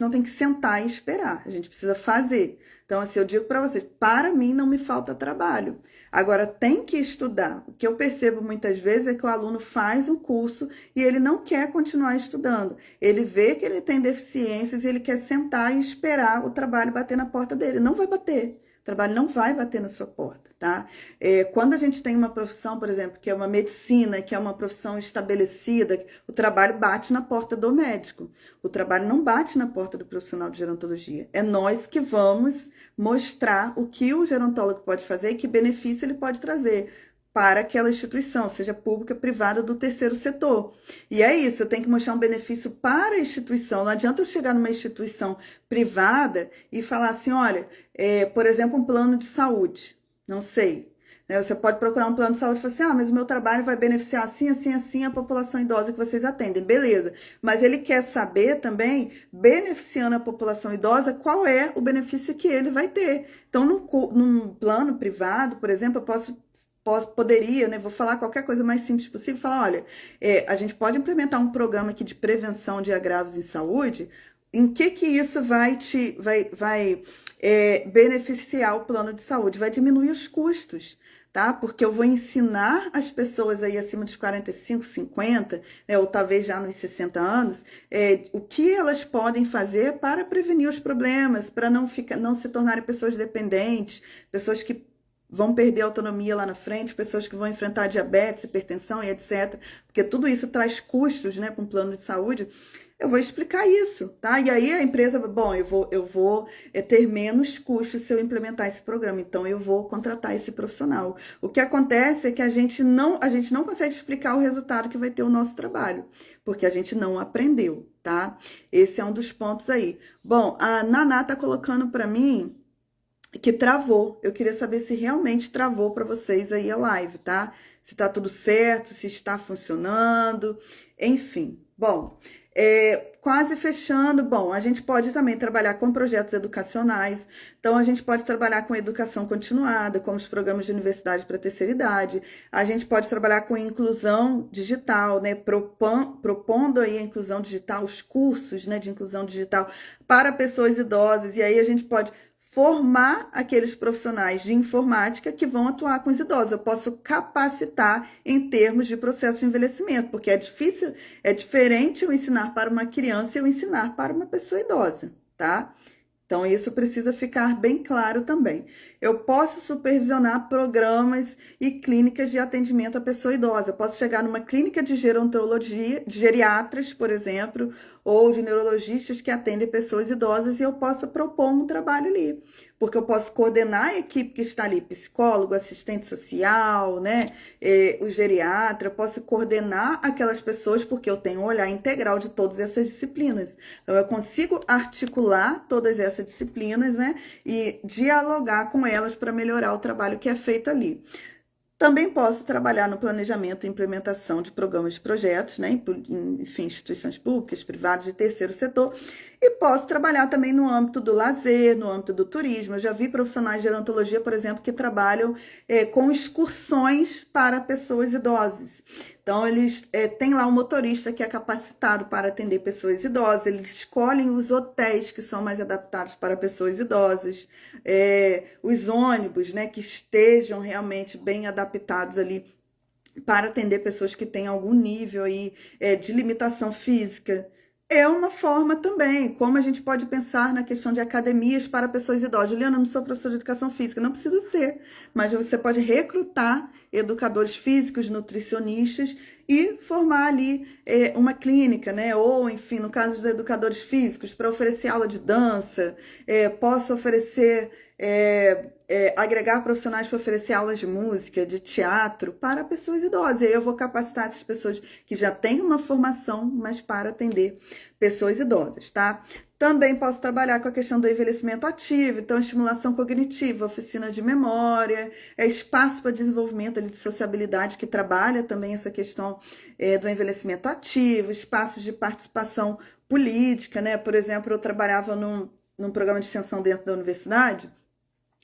não tem que sentar e esperar, a gente precisa fazer. Então, assim, eu digo para vocês, para mim não me falta trabalho. Agora, tem que estudar. O que eu percebo muitas vezes é que o aluno faz um curso e ele não quer continuar estudando. Ele vê que ele tem deficiências e ele quer sentar e esperar o trabalho bater na porta dele. Não vai bater. O trabalho não vai bater na sua porta, tá? Quando a gente tem uma profissão, por exemplo, que é uma medicina, que é uma profissão estabelecida, o trabalho bate na porta do médico. O trabalho não bate na porta do profissional de gerontologia. É nós que vamos mostrar o que o gerontólogo pode fazer e que benefício ele pode trazer para aquela instituição, seja pública, privada ou do terceiro setor. E é isso, eu tenho que mostrar um benefício para a instituição. Não adianta eu chegar numa instituição privada e falar assim, olha, por exemplo, um plano de saúde, não sei. Você pode procurar um plano de saúde e falar assim, mas o meu trabalho vai beneficiar assim, assim, assim a população idosa que vocês atendem. Beleza. Mas ele quer saber também, beneficiando a população idosa, qual é o benefício que ele vai ter. Então, num plano privado, por exemplo, poderia, né, vou falar qualquer coisa mais simples possível, falar, olha, a gente pode implementar um programa aqui de prevenção de agravos em saúde, em que isso vai beneficiar o plano de saúde? Vai diminuir os custos, tá? Porque eu vou ensinar as pessoas aí acima dos 45, 50, né, ou talvez já nos 60 anos, o que elas podem fazer para prevenir os problemas, para não se tornarem pessoas dependentes, pessoas que vão perder a autonomia lá na frente, pessoas que vão enfrentar diabetes, hipertensão e etc. Porque tudo isso traz custos, né, para um plano de saúde. Eu vou explicar isso, tá? E aí a empresa, bom, eu vou ter menos custos se eu implementar esse programa, então eu vou contratar esse profissional. O que acontece é que a gente não consegue explicar o resultado que vai ter o nosso trabalho, porque a gente não aprendeu, tá? Esse é um dos pontos aí. Bom, a Naná tá colocando para mim que travou. Eu queria saber se realmente travou para vocês aí a live, tá? Se tá tudo certo, se está funcionando, enfim. Bom, quase fechando. Bom, a gente pode também trabalhar com projetos educacionais. Então, a gente pode trabalhar com educação continuada, como os programas de universidade para a terceira idade. A gente pode trabalhar com inclusão digital, né? Propondo aí a inclusão digital, os cursos, né, de inclusão digital para pessoas idosas. E aí a gente pode formar aqueles profissionais de informática que vão atuar com os idosos. Eu posso capacitar em termos de processo de envelhecimento, porque é diferente eu ensinar para uma criança e eu ensinar para uma pessoa idosa, tá? Então, isso precisa ficar bem claro também. Eu posso supervisionar programas e clínicas de atendimento à pessoa idosa. Eu posso chegar numa clínica de gerontologia, de geriatras, por exemplo, ou de neurologistas que atendem pessoas idosas, e eu posso propor um trabalho ali. Porque eu posso coordenar a equipe que está ali, psicólogo, assistente social, né, o geriatra, eu posso coordenar aquelas pessoas porque eu tenho um olhar integral de todas essas disciplinas. Então, eu consigo articular todas essas disciplinas, né, e dialogar com elas para melhorar o trabalho que é feito ali. Também posso trabalhar no planejamento e implementação de programas de projetos, né, enfim, instituições públicas, privadas e terceiro setor, e posso trabalhar também no âmbito do lazer, no âmbito do turismo. Eu já vi profissionais de gerontologia, por exemplo, que trabalham com excursões para pessoas idosas. Então, eles têm lá um motorista que é capacitado para atender pessoas idosas, eles escolhem os hotéis que são mais adaptados para pessoas idosas, os ônibus, né, que estejam realmente bem adaptados ali para atender pessoas que têm algum nível aí, de limitação física. É uma forma também, como a gente pode pensar na questão de academias para pessoas idosas. Juliana, eu não sou professora de educação física, não precisa ser, mas você pode recrutar educadores físicos, nutricionistas e formar ali uma clínica, né? Ou, enfim, no caso dos educadores físicos, para oferecer aula de dança, posso oferecer, agregar profissionais para oferecer aulas de música, de teatro para pessoas idosas. E aí eu vou capacitar essas pessoas que já têm uma formação, mas para atender pessoas idosas, tá? Também posso trabalhar com a questão do envelhecimento ativo, então estimulação cognitiva, oficina de memória, espaço para desenvolvimento ali de sociabilidade, que trabalha também essa questão do envelhecimento ativo, espaços de participação política, né? Por exemplo, eu trabalhava num programa de extensão dentro da universidade,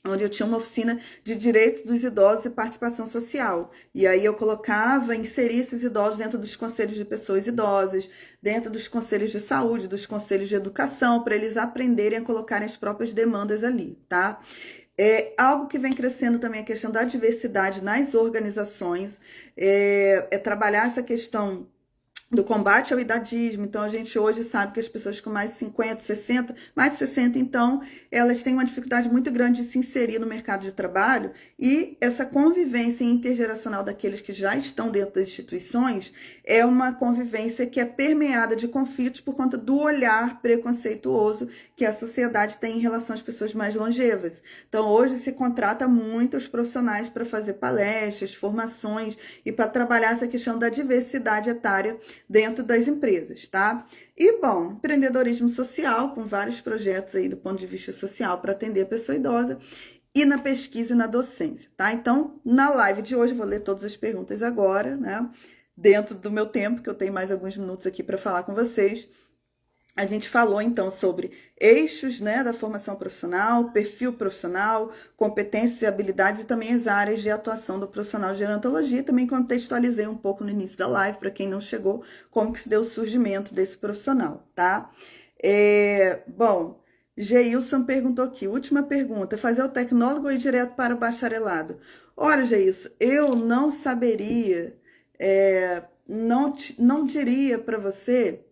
onde eu tinha uma oficina de direitos dos idosos e participação social. E aí eu colocava, inseria esses idosos dentro dos conselhos de pessoas idosas, dentro dos conselhos de saúde, dos conselhos de educação, para eles aprenderem a colocarem as próprias demandas ali, tá? Algo que vem crescendo também a questão da diversidade nas organizações, trabalhar essa questão do combate ao idadismo. Então, a gente hoje sabe que as pessoas com mais de 50, 60, mais de 60, então, elas têm uma dificuldade muito grande de se inserir no mercado de trabalho, e essa convivência intergeracional daqueles que já estão dentro das instituições é uma convivência que é permeada de conflitos por conta do olhar preconceituoso que a sociedade tem em relação às pessoas mais longevas. Então, hoje se contrata muitos profissionais para fazer palestras, formações e para trabalhar essa questão da diversidade etária dentro das empresas, tá? E, bom, empreendedorismo social, com vários projetos aí do ponto de vista social para atender a pessoa idosa, e na pesquisa e na docência, tá? Então, na live de hoje, eu vou ler todas as perguntas agora, né? Dentro do meu tempo, que eu tenho mais alguns minutos aqui para falar com vocês. A gente falou, então, sobre eixos, né, da formação profissional, perfil profissional, competências e habilidades e também as áreas de atuação do profissional de gerontologia. Também contextualizei um pouco no início da live, para quem não chegou, como que se deu o surgimento desse profissional, tá? Bom, Geilson perguntou aqui, última pergunta, fazer o tecnólogo ou ir direto para o bacharelado? Olha, Geilson, eu não saberia, não diria para você,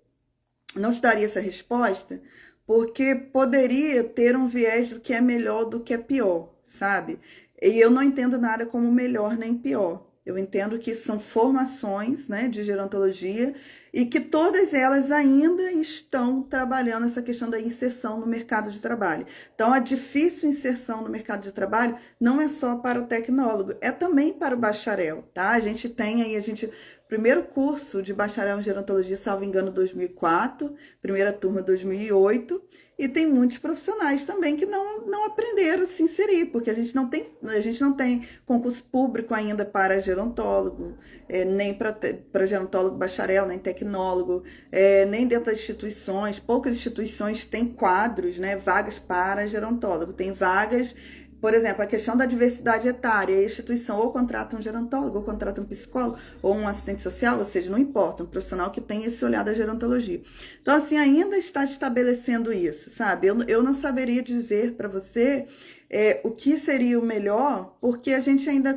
não te daria essa resposta, porque poderia ter um viés do que é melhor do que é pior, sabe? E eu não entendo nada como melhor nem pior. Eu entendo que são formações, né, de gerontologia e que todas elas ainda estão trabalhando essa questão da inserção no mercado de trabalho. Então, a difícil inserção no mercado de trabalho não é só para o tecnólogo, é também para o bacharel, tá? A gente tem aí, primeiro curso de bacharel em gerontologia, salvo engano, 2004, primeira turma 2008, e tem muitos profissionais também que não aprenderam a se inserir, porque a gente não tem concurso público ainda para gerontólogo, nem para gerontólogo bacharel, nem tecnólogo, nem dentro das instituições. Poucas instituições têm quadros, né, vagas para gerontólogo. Tem vagas, por exemplo, a questão da diversidade etária, a instituição ou contrata um gerontólogo, ou contrata um psicólogo, ou um assistente social, ou seja, não importa, um profissional que tem esse olhar da gerontologia. Então, assim, ainda está estabelecendo isso, sabe? Eu não saberia dizer para você o que seria o melhor, porque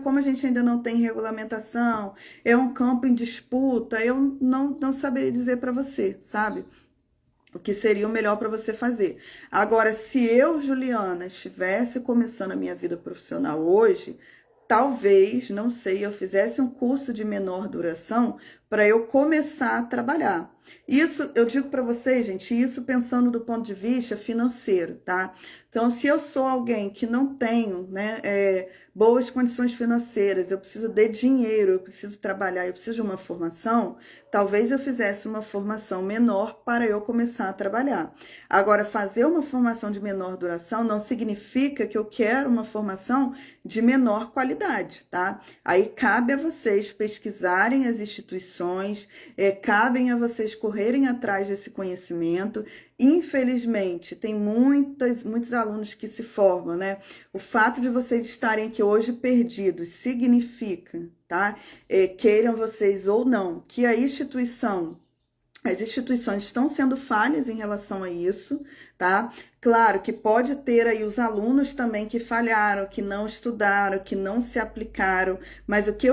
como a gente ainda não tem regulamentação, é um campo em disputa, eu não saberia dizer para você, sabe? o que seria o melhor para você fazer. Agora, se eu, Juliana, estivesse começando a minha vida profissional hoje, talvez, não sei, eu fizesse um curso de menor duração para eu começar a trabalhar. Isso, eu digo para vocês, gente, isso pensando do ponto de vista financeiro, tá? Então, se eu sou alguém que não tenho, né, boas condições financeiras, eu preciso de dinheiro, eu preciso trabalhar, eu preciso de uma formação, talvez eu fizesse uma formação menor para eu começar a trabalhar. Agora, fazer uma formação de menor duração não significa que eu quero uma formação de menor qualidade, tá? Aí cabe a vocês pesquisarem as instituições, cabem a vocês correrem atrás desse conhecimento. Infelizmente, tem muitos alunos que se formam, né? O fato de vocês estarem aqui hoje perdidos significa, tá? Queiram vocês ou não, que as instituições estão sendo falhas em relação a isso, tá? Claro que pode ter aí os alunos também que falharam, que não estudaram, que não se aplicaram, mas o que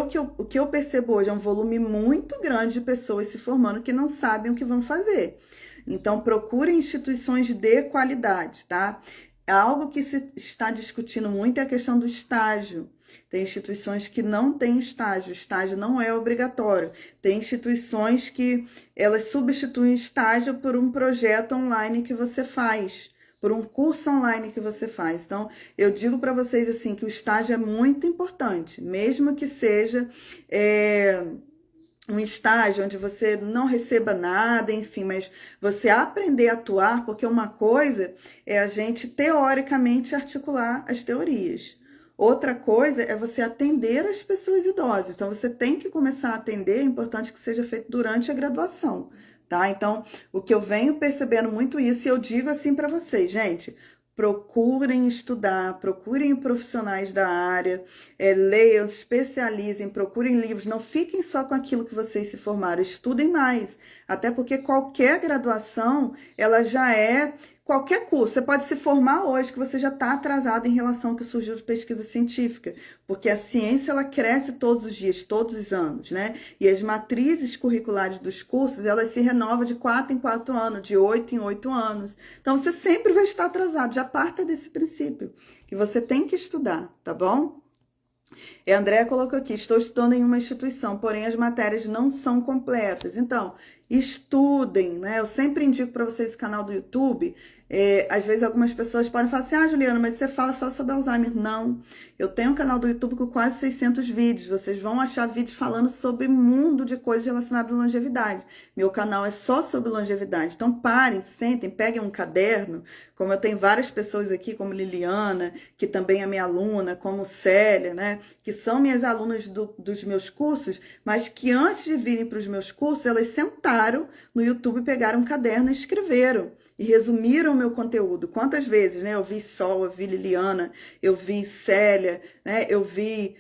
eu percebo hoje é um volume muito grande de pessoas se formando que não sabem o que vão fazer. Então, procurem instituições de qualidade, tá? Algo que se está discutindo muito é a questão do estágio. Tem instituições que não têm estágio, o estágio não é obrigatório. Tem instituições que elas substituem estágio por um projeto online que você faz, por um curso online que você faz. Então, eu digo para vocês assim que o estágio é muito importante, mesmo que seja um estágio onde você não receba nada, enfim, mas você aprender a atuar, porque uma coisa é a gente teoricamente articular as teorias. Outra coisa é você atender as pessoas idosas. Então, você tem que começar a atender, é importante que seja feito durante a graduação, tá? Então, o que eu venho percebendo muito isso, e eu digo assim para vocês, gente, procurem estudar, procurem profissionais da área, leiam, especializem, procurem livros, não fiquem só com aquilo que vocês se formaram, estudem mais, até porque qualquer graduação, ela já é qualquer curso. Você pode se formar hoje, que você já está atrasado em relação ao que surgiu de pesquisa científica, porque a ciência ela cresce todos os dias, todos os anos, né? E as matrizes curriculares dos cursos, elas se renovam de 4 em 4 anos, de 8 em 8 anos. Então, você sempre vai estar atrasado. Já parta desse princípio, que você tem que estudar, tá bom? E a Andréa colocou aqui, estou estudando em uma instituição, porém as matérias não são completas. Então, estudem, né? Eu sempre indico para vocês o canal do YouTube. Às vezes algumas pessoas podem falar assim, Juliana, mas você fala só sobre Alzheimer. Não, eu tenho um canal do YouTube com quase 600 vídeos. Vocês vão achar vídeos falando sobre um mundo de coisas relacionadas à longevidade. Meu canal é só sobre longevidade. Então parem, sentem, peguem um caderno, como eu tenho várias pessoas aqui, como Liliana, que também é minha aluna, como Célia, né? Que são minhas alunas dos meus cursos, mas que antes de virem para os meus cursos, elas sentaram no YouTube, pegaram um caderno e escreveram. E resumiram o meu conteúdo. Quantas vezes, né? Eu vi Sol, eu vi Liliana, eu vi Célia, né? Eu vi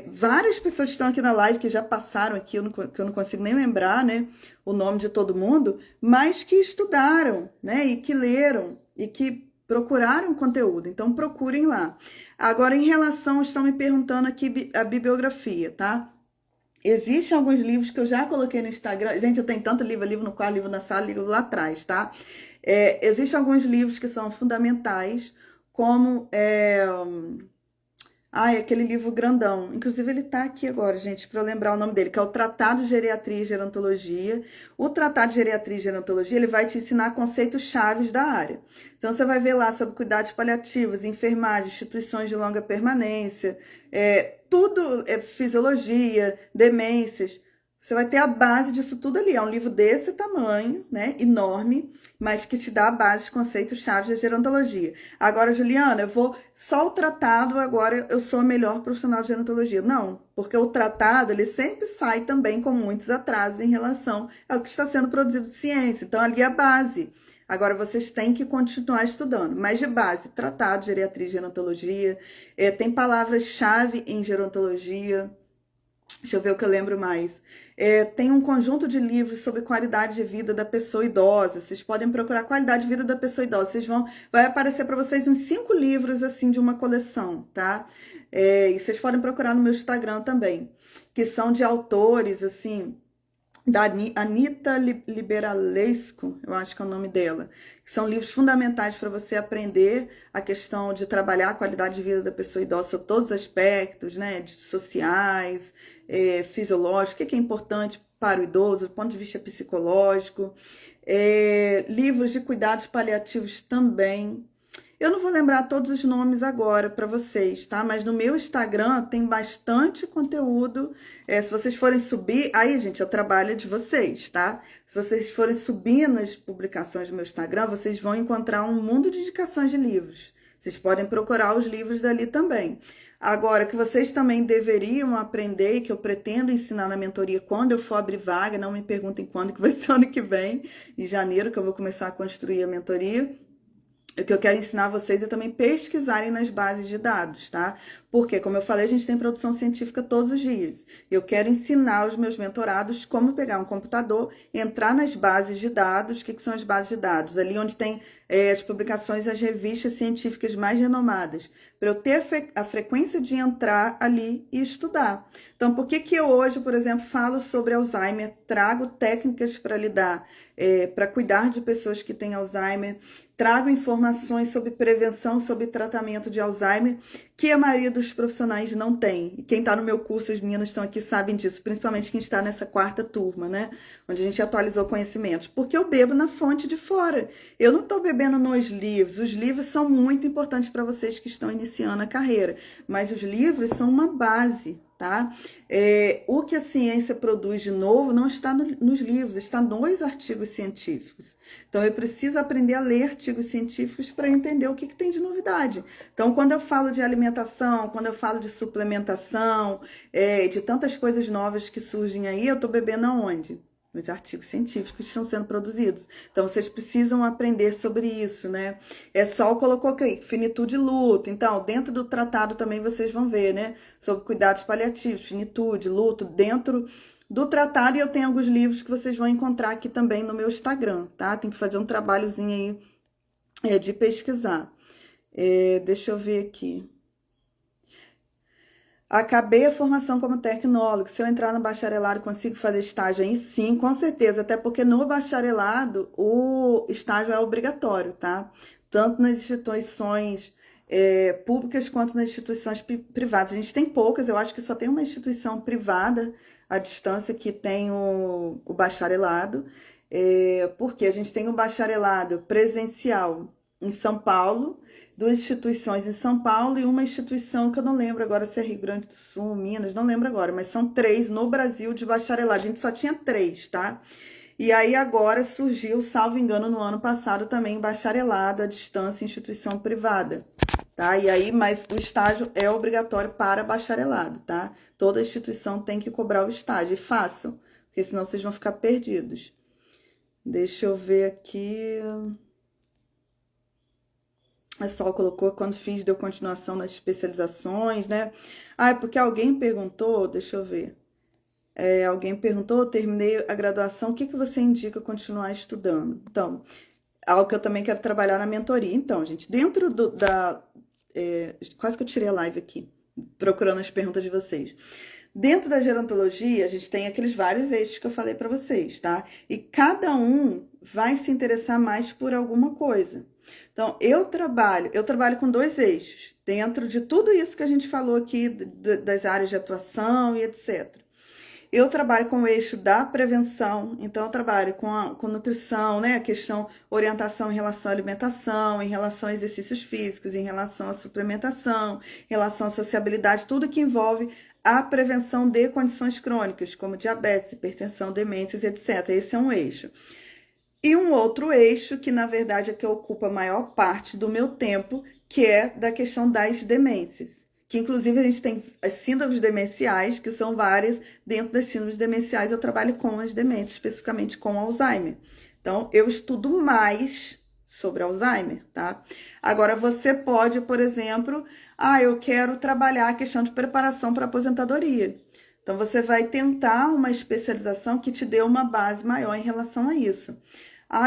várias pessoas que estão aqui na live, que já passaram aqui, que eu não consigo nem lembrar, né? O nome de todo mundo, mas que estudaram, né? E que leram, e que procuraram conteúdo. Então, procurem lá. Agora, em relação, estão me perguntando aqui a bibliografia, tá? Existem alguns livros que eu já coloquei no Instagram. Gente, eu tenho tanto livro no quarto, livro na sala, livro lá atrás, tá? Existem alguns livros que são fundamentais, como aquele livro grandão. Inclusive, ele tá aqui agora, gente, para eu lembrar o nome dele, que é o Tratado de Geriatria e Gerontologia. O Tratado de Geriatria e Gerontologia, ele vai te ensinar conceitos chaves da área. Então, você vai ver lá sobre cuidados paliativos, enfermagem, instituições de longa permanência, tudo, fisiologia, demências. Você vai ter a base disso tudo ali. É um livro desse tamanho, né? Enorme, mas que te dá a base de conceitos chaves da gerontologia. Agora, Juliana, eu vou só o tratado, agora eu sou a melhor profissional de gerontologia. Não, porque o tratado, ele sempre sai também com muitos atrasos em relação ao que está sendo produzido de ciência. Então, ali é a base. Agora, vocês têm que continuar estudando. Mas de base, tratado, geriatria e gerontologia. Tem palavras-chave em gerontologia. Deixa eu ver o que eu lembro mais. Tem um conjunto de livros sobre qualidade de vida da pessoa idosa. Vocês podem procurar qualidade de vida da pessoa idosa. Vai aparecer para vocês uns 5 livros assim de uma coleção, tá? E vocês podem procurar no meu Instagram também, que são de autores assim da Anita Liberalesco, eu acho que é o nome dela, que são livros fundamentais para você aprender a questão de trabalhar a qualidade de vida da pessoa idosa sobre todos os aspectos, né, sociais, fisiológicos, o que é importante para o idoso, do ponto de vista psicológico, livros de cuidados paliativos também. Eu não vou lembrar todos os nomes agora para vocês, tá? Mas no meu Instagram tem bastante conteúdo. Se vocês forem subir, aí, gente, é o trabalho de vocês, tá? Se vocês forem subir nas publicações do meu Instagram, vocês vão encontrar um mundo de indicações de livros. Vocês podem procurar os livros dali também. Agora, que vocês também deveriam aprender e que eu pretendo ensinar na mentoria quando eu for abrir vaga, não me perguntem quando que vai ser ano que vem, em janeiro, que eu vou começar a construir a mentoria. O que eu quero ensinar vocês é também pesquisarem nas bases de dados, tá? Porque, como eu falei, a gente tem produção científica todos os dias. Eu quero ensinar os meus mentorados como pegar um computador, entrar nas bases de dados. O que são as bases de dados? Ali onde tem as publicações e as revistas científicas mais renomadas. Para eu ter a frequência de entrar ali e estudar. Então, por que eu hoje, por exemplo, falo sobre Alzheimer, trago técnicas para lidar, para cuidar de pessoas que têm Alzheimer, trago informações sobre prevenção, sobre tratamento de Alzheimer, que a maioria dos profissionais não tem. E quem está no meu curso, as meninas estão aqui, sabem disso, principalmente quem está nessa 4ª turma, né? Onde a gente atualizou conhecimentos. Porque eu bebo na fonte de fora. Eu não estou bebendo nos livros. Os livros são muito importantes para vocês que estão iniciando a carreira. Mas os livros são uma base, tá? O que a ciência produz de novo não está nos livros, está nos artigos científicos. Então, eu preciso aprender a ler artigos científicos para entender o que tem de novidade. Então, quando eu falo de alimentação, quando eu falo de suplementação, de tantas coisas novas que surgem aí, eu estou bebendo aonde? Nos artigos científicos que estão sendo produzidos. Então, vocês precisam aprender sobre isso, né? Sol colocou aqui, finitude e luto. Então, dentro do tratado também vocês vão ver, né? Sobre cuidados paliativos, finitude, luto, dentro do tratado. E eu tenho alguns livros que vocês vão encontrar aqui também no meu Instagram, tá? Tem que fazer um trabalhozinho aí de pesquisar. Deixa eu ver aqui. Acabei a formação como tecnólogo. Se eu entrar no bacharelado, consigo fazer estágio aí? Sim, com certeza. Até porque no bacharelado, o estágio é obrigatório, tá? Tanto nas instituições públicas quanto nas instituições privadas. A gente tem poucas, eu acho que só tem uma instituição privada à distância que tem o bacharelado. Porque a gente tem o bacharelado presencial em São Paulo, 2 instituições em São Paulo e uma instituição que eu não lembro agora se é Rio Grande do Sul, Minas, não lembro agora, mas são 3 no Brasil de bacharelado. A gente só tinha 3, tá? E aí agora surgiu, salvo engano, no ano passado também bacharelado à distância em instituição privada, tá? E aí, mas o estágio é obrigatório para bacharelado, tá? Toda instituição tem que cobrar o estágio e façam, porque senão vocês vão ficar perdidos. Deixa eu ver aqui. A Sol colocou quando fins deu continuação nas especializações, né? Porque alguém perguntou, deixa eu ver. Alguém perguntou, terminei a graduação, o que você indica continuar estudando? Então, algo que eu também quero trabalhar na mentoria. Então, gente, dentro quase que eu tirei a live aqui, procurando as perguntas de vocês. Dentro da gerontologia, a gente tem aqueles vários eixos que eu falei para vocês, tá? E cada um vai se interessar mais por alguma coisa. Então, eu trabalho com 2 eixos, dentro de tudo isso que a gente falou aqui, das áreas de atuação e etc. Eu trabalho com o eixo da prevenção, então eu trabalho com nutrição, né? A questão, orientação em relação à alimentação, em relação a exercícios físicos, em relação à suplementação, em relação à sociabilidade, tudo que envolve a prevenção de condições crônicas, como diabetes, hipertensão, demências, etc. Esse é um eixo. E um outro eixo, que na verdade é que ocupa a maior parte do meu tempo, que é da questão das demências. Que inclusive a gente tem as síndromes demenciais, que são várias. Dentro das síndromes demenciais eu trabalho com as demências, especificamente com Alzheimer. Então eu estudo mais sobre Alzheimer, tá? Agora você pode, por exemplo, eu quero trabalhar a questão de preparação para aposentadoria. Então você vai tentar uma especialização que te dê uma base maior em relação a isso.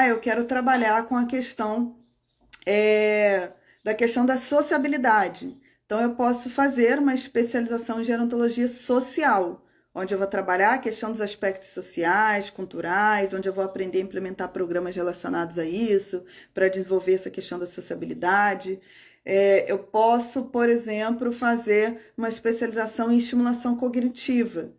Eu quero trabalhar com a questão da questão da sociabilidade. Então, eu posso fazer uma especialização em gerontologia social, onde eu vou trabalhar a questão dos aspectos sociais, culturais, onde eu vou aprender a implementar programas relacionados a isso, para desenvolver essa questão da sociabilidade. Eu posso, por exemplo, fazer uma especialização em estimulação cognitiva,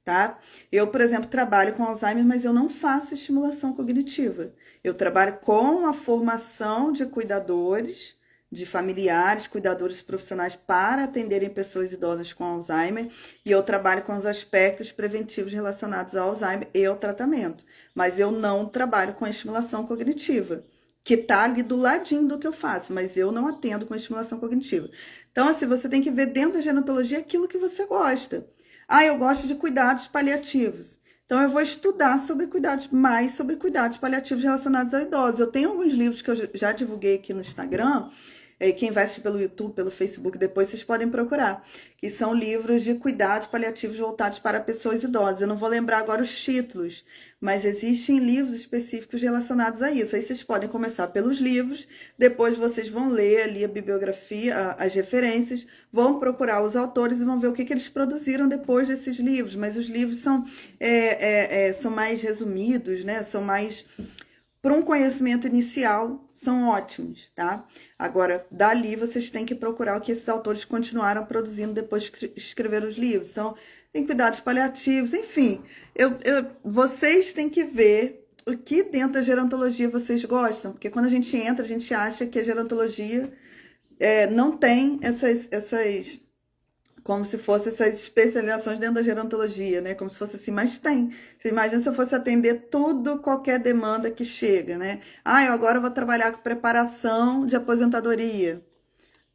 tá? Eu, por exemplo, trabalho com Alzheimer, mas eu não faço estimulação cognitiva. Eu trabalho com a formação de cuidadores, de familiares, cuidadores profissionais para atenderem pessoas idosas com Alzheimer, e eu trabalho com os aspectos preventivos relacionados ao Alzheimer e ao tratamento. Mas eu não trabalho com a estimulação cognitiva, que está ali do ladinho do que eu faço, mas eu não atendo com estimulação cognitiva. Então, assim, você tem que ver dentro da gerontologia aquilo que você gosta. Ah, eu gosto de cuidados paliativos. Então, eu vou estudar mais sobre cuidados paliativos relacionados aos idosos. Eu tenho alguns livros que eu já divulguei aqui no Instagram. Quem vai assistir pelo YouTube, pelo Facebook, depois vocês podem procurar, que são livros de cuidados paliativos voltados para pessoas idosas. Eu não vou lembrar agora os títulos, mas existem livros específicos relacionados a isso. Aí vocês podem começar pelos livros, depois vocês vão ler ali a bibliografia, as referências, vão procurar os autores e vão ver o que eles produziram depois desses livros. Mas os livros são mais resumidos, né? São mais... Para um conhecimento inicial, são ótimos, tá? Agora, dali vocês têm que procurar o que esses autores continuaram produzindo depois que escreveram os livros. Tem cuidados paliativos, enfim. Vocês têm que ver o que dentro da gerontologia vocês gostam, porque quando a gente entra, a gente acha que a gerontologia não tem essas como se fossem essas especializações dentro da gerontologia, né? Como se fosse assim, mas tem. Você imagina se eu fosse atender qualquer demanda que chega, né? Eu agora vou trabalhar com preparação de aposentadoria.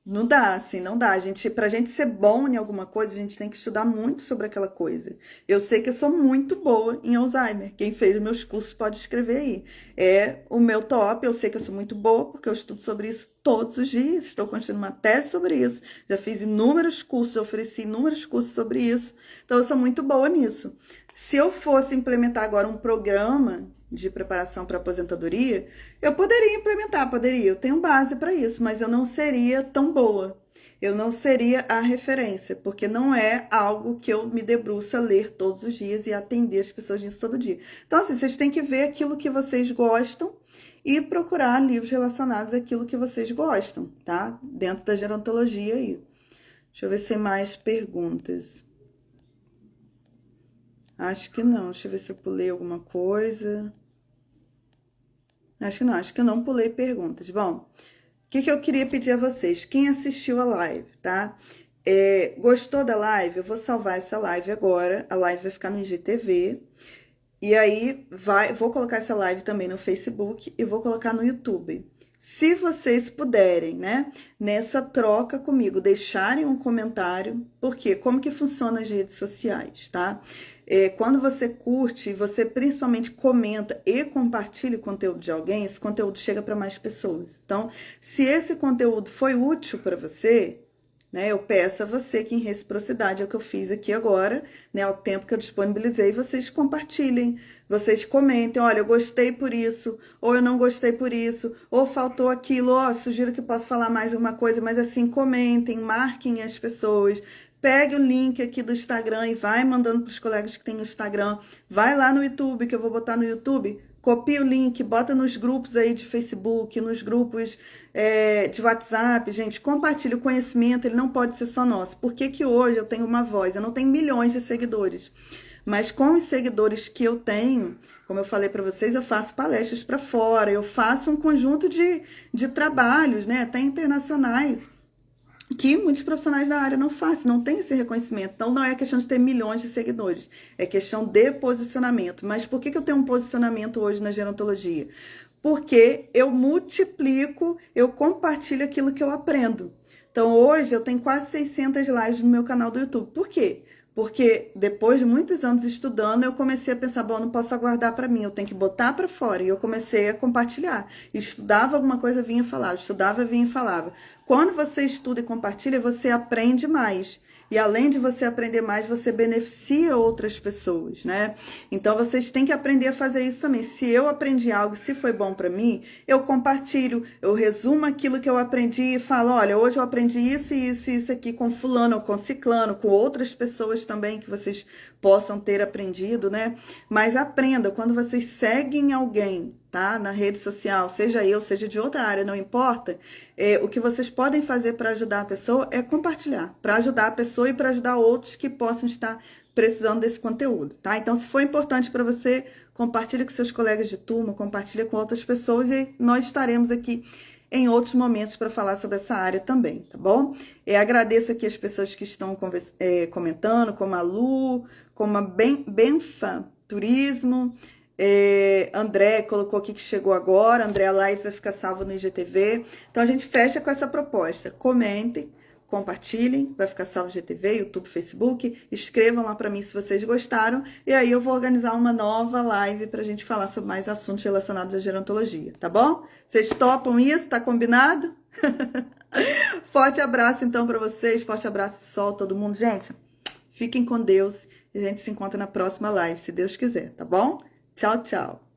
Não dá, assim, não dá. Pra gente ser bom em alguma coisa, a gente tem que estudar muito sobre aquela coisa. Eu sei que eu sou muito boa em Alzheimer. Quem fez meus cursos pode escrever aí. É o meu top, eu sei que eu sou muito boa, porque eu estudo sobre isso todos os dias. Estou construindo uma tese sobre isso. Já fiz inúmeros cursos, já ofereci inúmeros cursos sobre isso. Então, eu sou muito boa nisso. Se eu fosse implementar agora um programa de preparação para aposentadoria, eu poderia implementar, eu tenho base para isso, mas eu não seria tão boa, eu não seria a referência, porque não é algo que eu me debruço a ler todos os dias e atender as pessoas nisso todo dia. Então, assim, vocês têm que ver aquilo que vocês gostam e procurar livros relacionados àquilo que vocês gostam, tá? Dentro da gerontologia aí. Deixa eu ver se tem mais perguntas. Acho que não, deixa eu ver se eu pulei alguma coisa. Acho que eu não pulei perguntas. Bom, o que eu queria pedir a vocês? Quem assistiu a live, tá? Gostou da live? Eu vou salvar essa live agora. A live vai ficar no IGTV. E aí, vou colocar essa live também no Facebook e vou colocar no YouTube. Se vocês puderem, né, nessa troca comigo, deixarem um comentário, porque como que funciona as redes sociais, tá? Quando você curte, você principalmente comenta e compartilha o conteúdo de alguém, esse conteúdo chega para mais pessoas. Então, se esse conteúdo foi útil para você, né, eu peço a você que em reciprocidade é o que eu fiz aqui agora, né, o tempo que eu disponibilizei, vocês compartilhem, vocês comentem, olha, eu gostei por isso, ou eu não gostei por isso, ou faltou aquilo, sugiro que posso falar mais alguma coisa, mas assim, comentem, marquem as pessoas, pegue o link aqui do Instagram e vai mandando para os colegas que têm o Instagram, vai lá no YouTube, que eu vou botar no YouTube, copia o link, bota nos grupos aí de Facebook, nos grupos de WhatsApp, gente, compartilha o conhecimento, ele não pode ser só nosso. Por que hoje eu tenho uma voz? Eu não tenho milhões de seguidores, mas com os seguidores que eu tenho, como eu falei para vocês, eu faço palestras para fora, eu faço um conjunto de trabalhos, né, até internacionais, que muitos profissionais da área não fazem, não tem esse reconhecimento. Então, não é questão de ter milhões de seguidores, é questão de posicionamento. Mas por que eu tenho um posicionamento hoje na gerontologia? Porque eu multiplico, eu compartilho aquilo que eu aprendo. Então, hoje eu tenho quase 600 lives no meu canal do YouTube. Por quê? Porque depois de muitos anos estudando, eu comecei a pensar, bom, não posso aguardar para mim, eu tenho que botar para fora. E eu comecei a compartilhar. Estudava alguma coisa, vinha e falava. Estudava, vinha e falava. Quando você estuda e compartilha, você aprende mais. E além de você aprender mais, você beneficia outras pessoas, né? Então vocês têm que aprender a fazer isso também. Se eu aprendi algo, se foi bom para mim, eu compartilho, eu resumo aquilo que eu aprendi e falo, olha, hoje eu aprendi isso e isso e isso aqui com fulano, ou com ciclano, com outras pessoas também que vocês possam ter aprendido, né? Mas aprenda, quando vocês seguem alguém, tá? Na rede social, seja eu, seja de outra área, não importa, o que vocês podem fazer para ajudar a pessoa é compartilhar, para ajudar a pessoa e para ajudar outros que possam estar precisando desse conteúdo, tá? Então, se for importante para você, compartilhe com seus colegas de turma, compartilhe com outras pessoas e nós estaremos aqui em outros momentos para falar sobre essa área também, tá bom? Agradeço aqui as pessoas que estão comentando, como a Lu, como a Benfa Turismo, André colocou aqui que chegou agora, André, a live vai ficar salva no IGTV. Então a gente fecha com essa proposta. Comentem, compartilhem, vai ficar salvo no IGTV, YouTube, Facebook. Escrevam lá para mim se vocês gostaram. E aí eu vou organizar uma nova live para a gente falar sobre mais assuntos relacionados à gerontologia, tá bom? Vocês topam isso? Tá combinado? Forte abraço então para vocês, forte abraço sol todo mundo. Gente, fiquem com Deus e a gente se encontra na próxima live, se Deus quiser, tá bom? Tchau, tchau.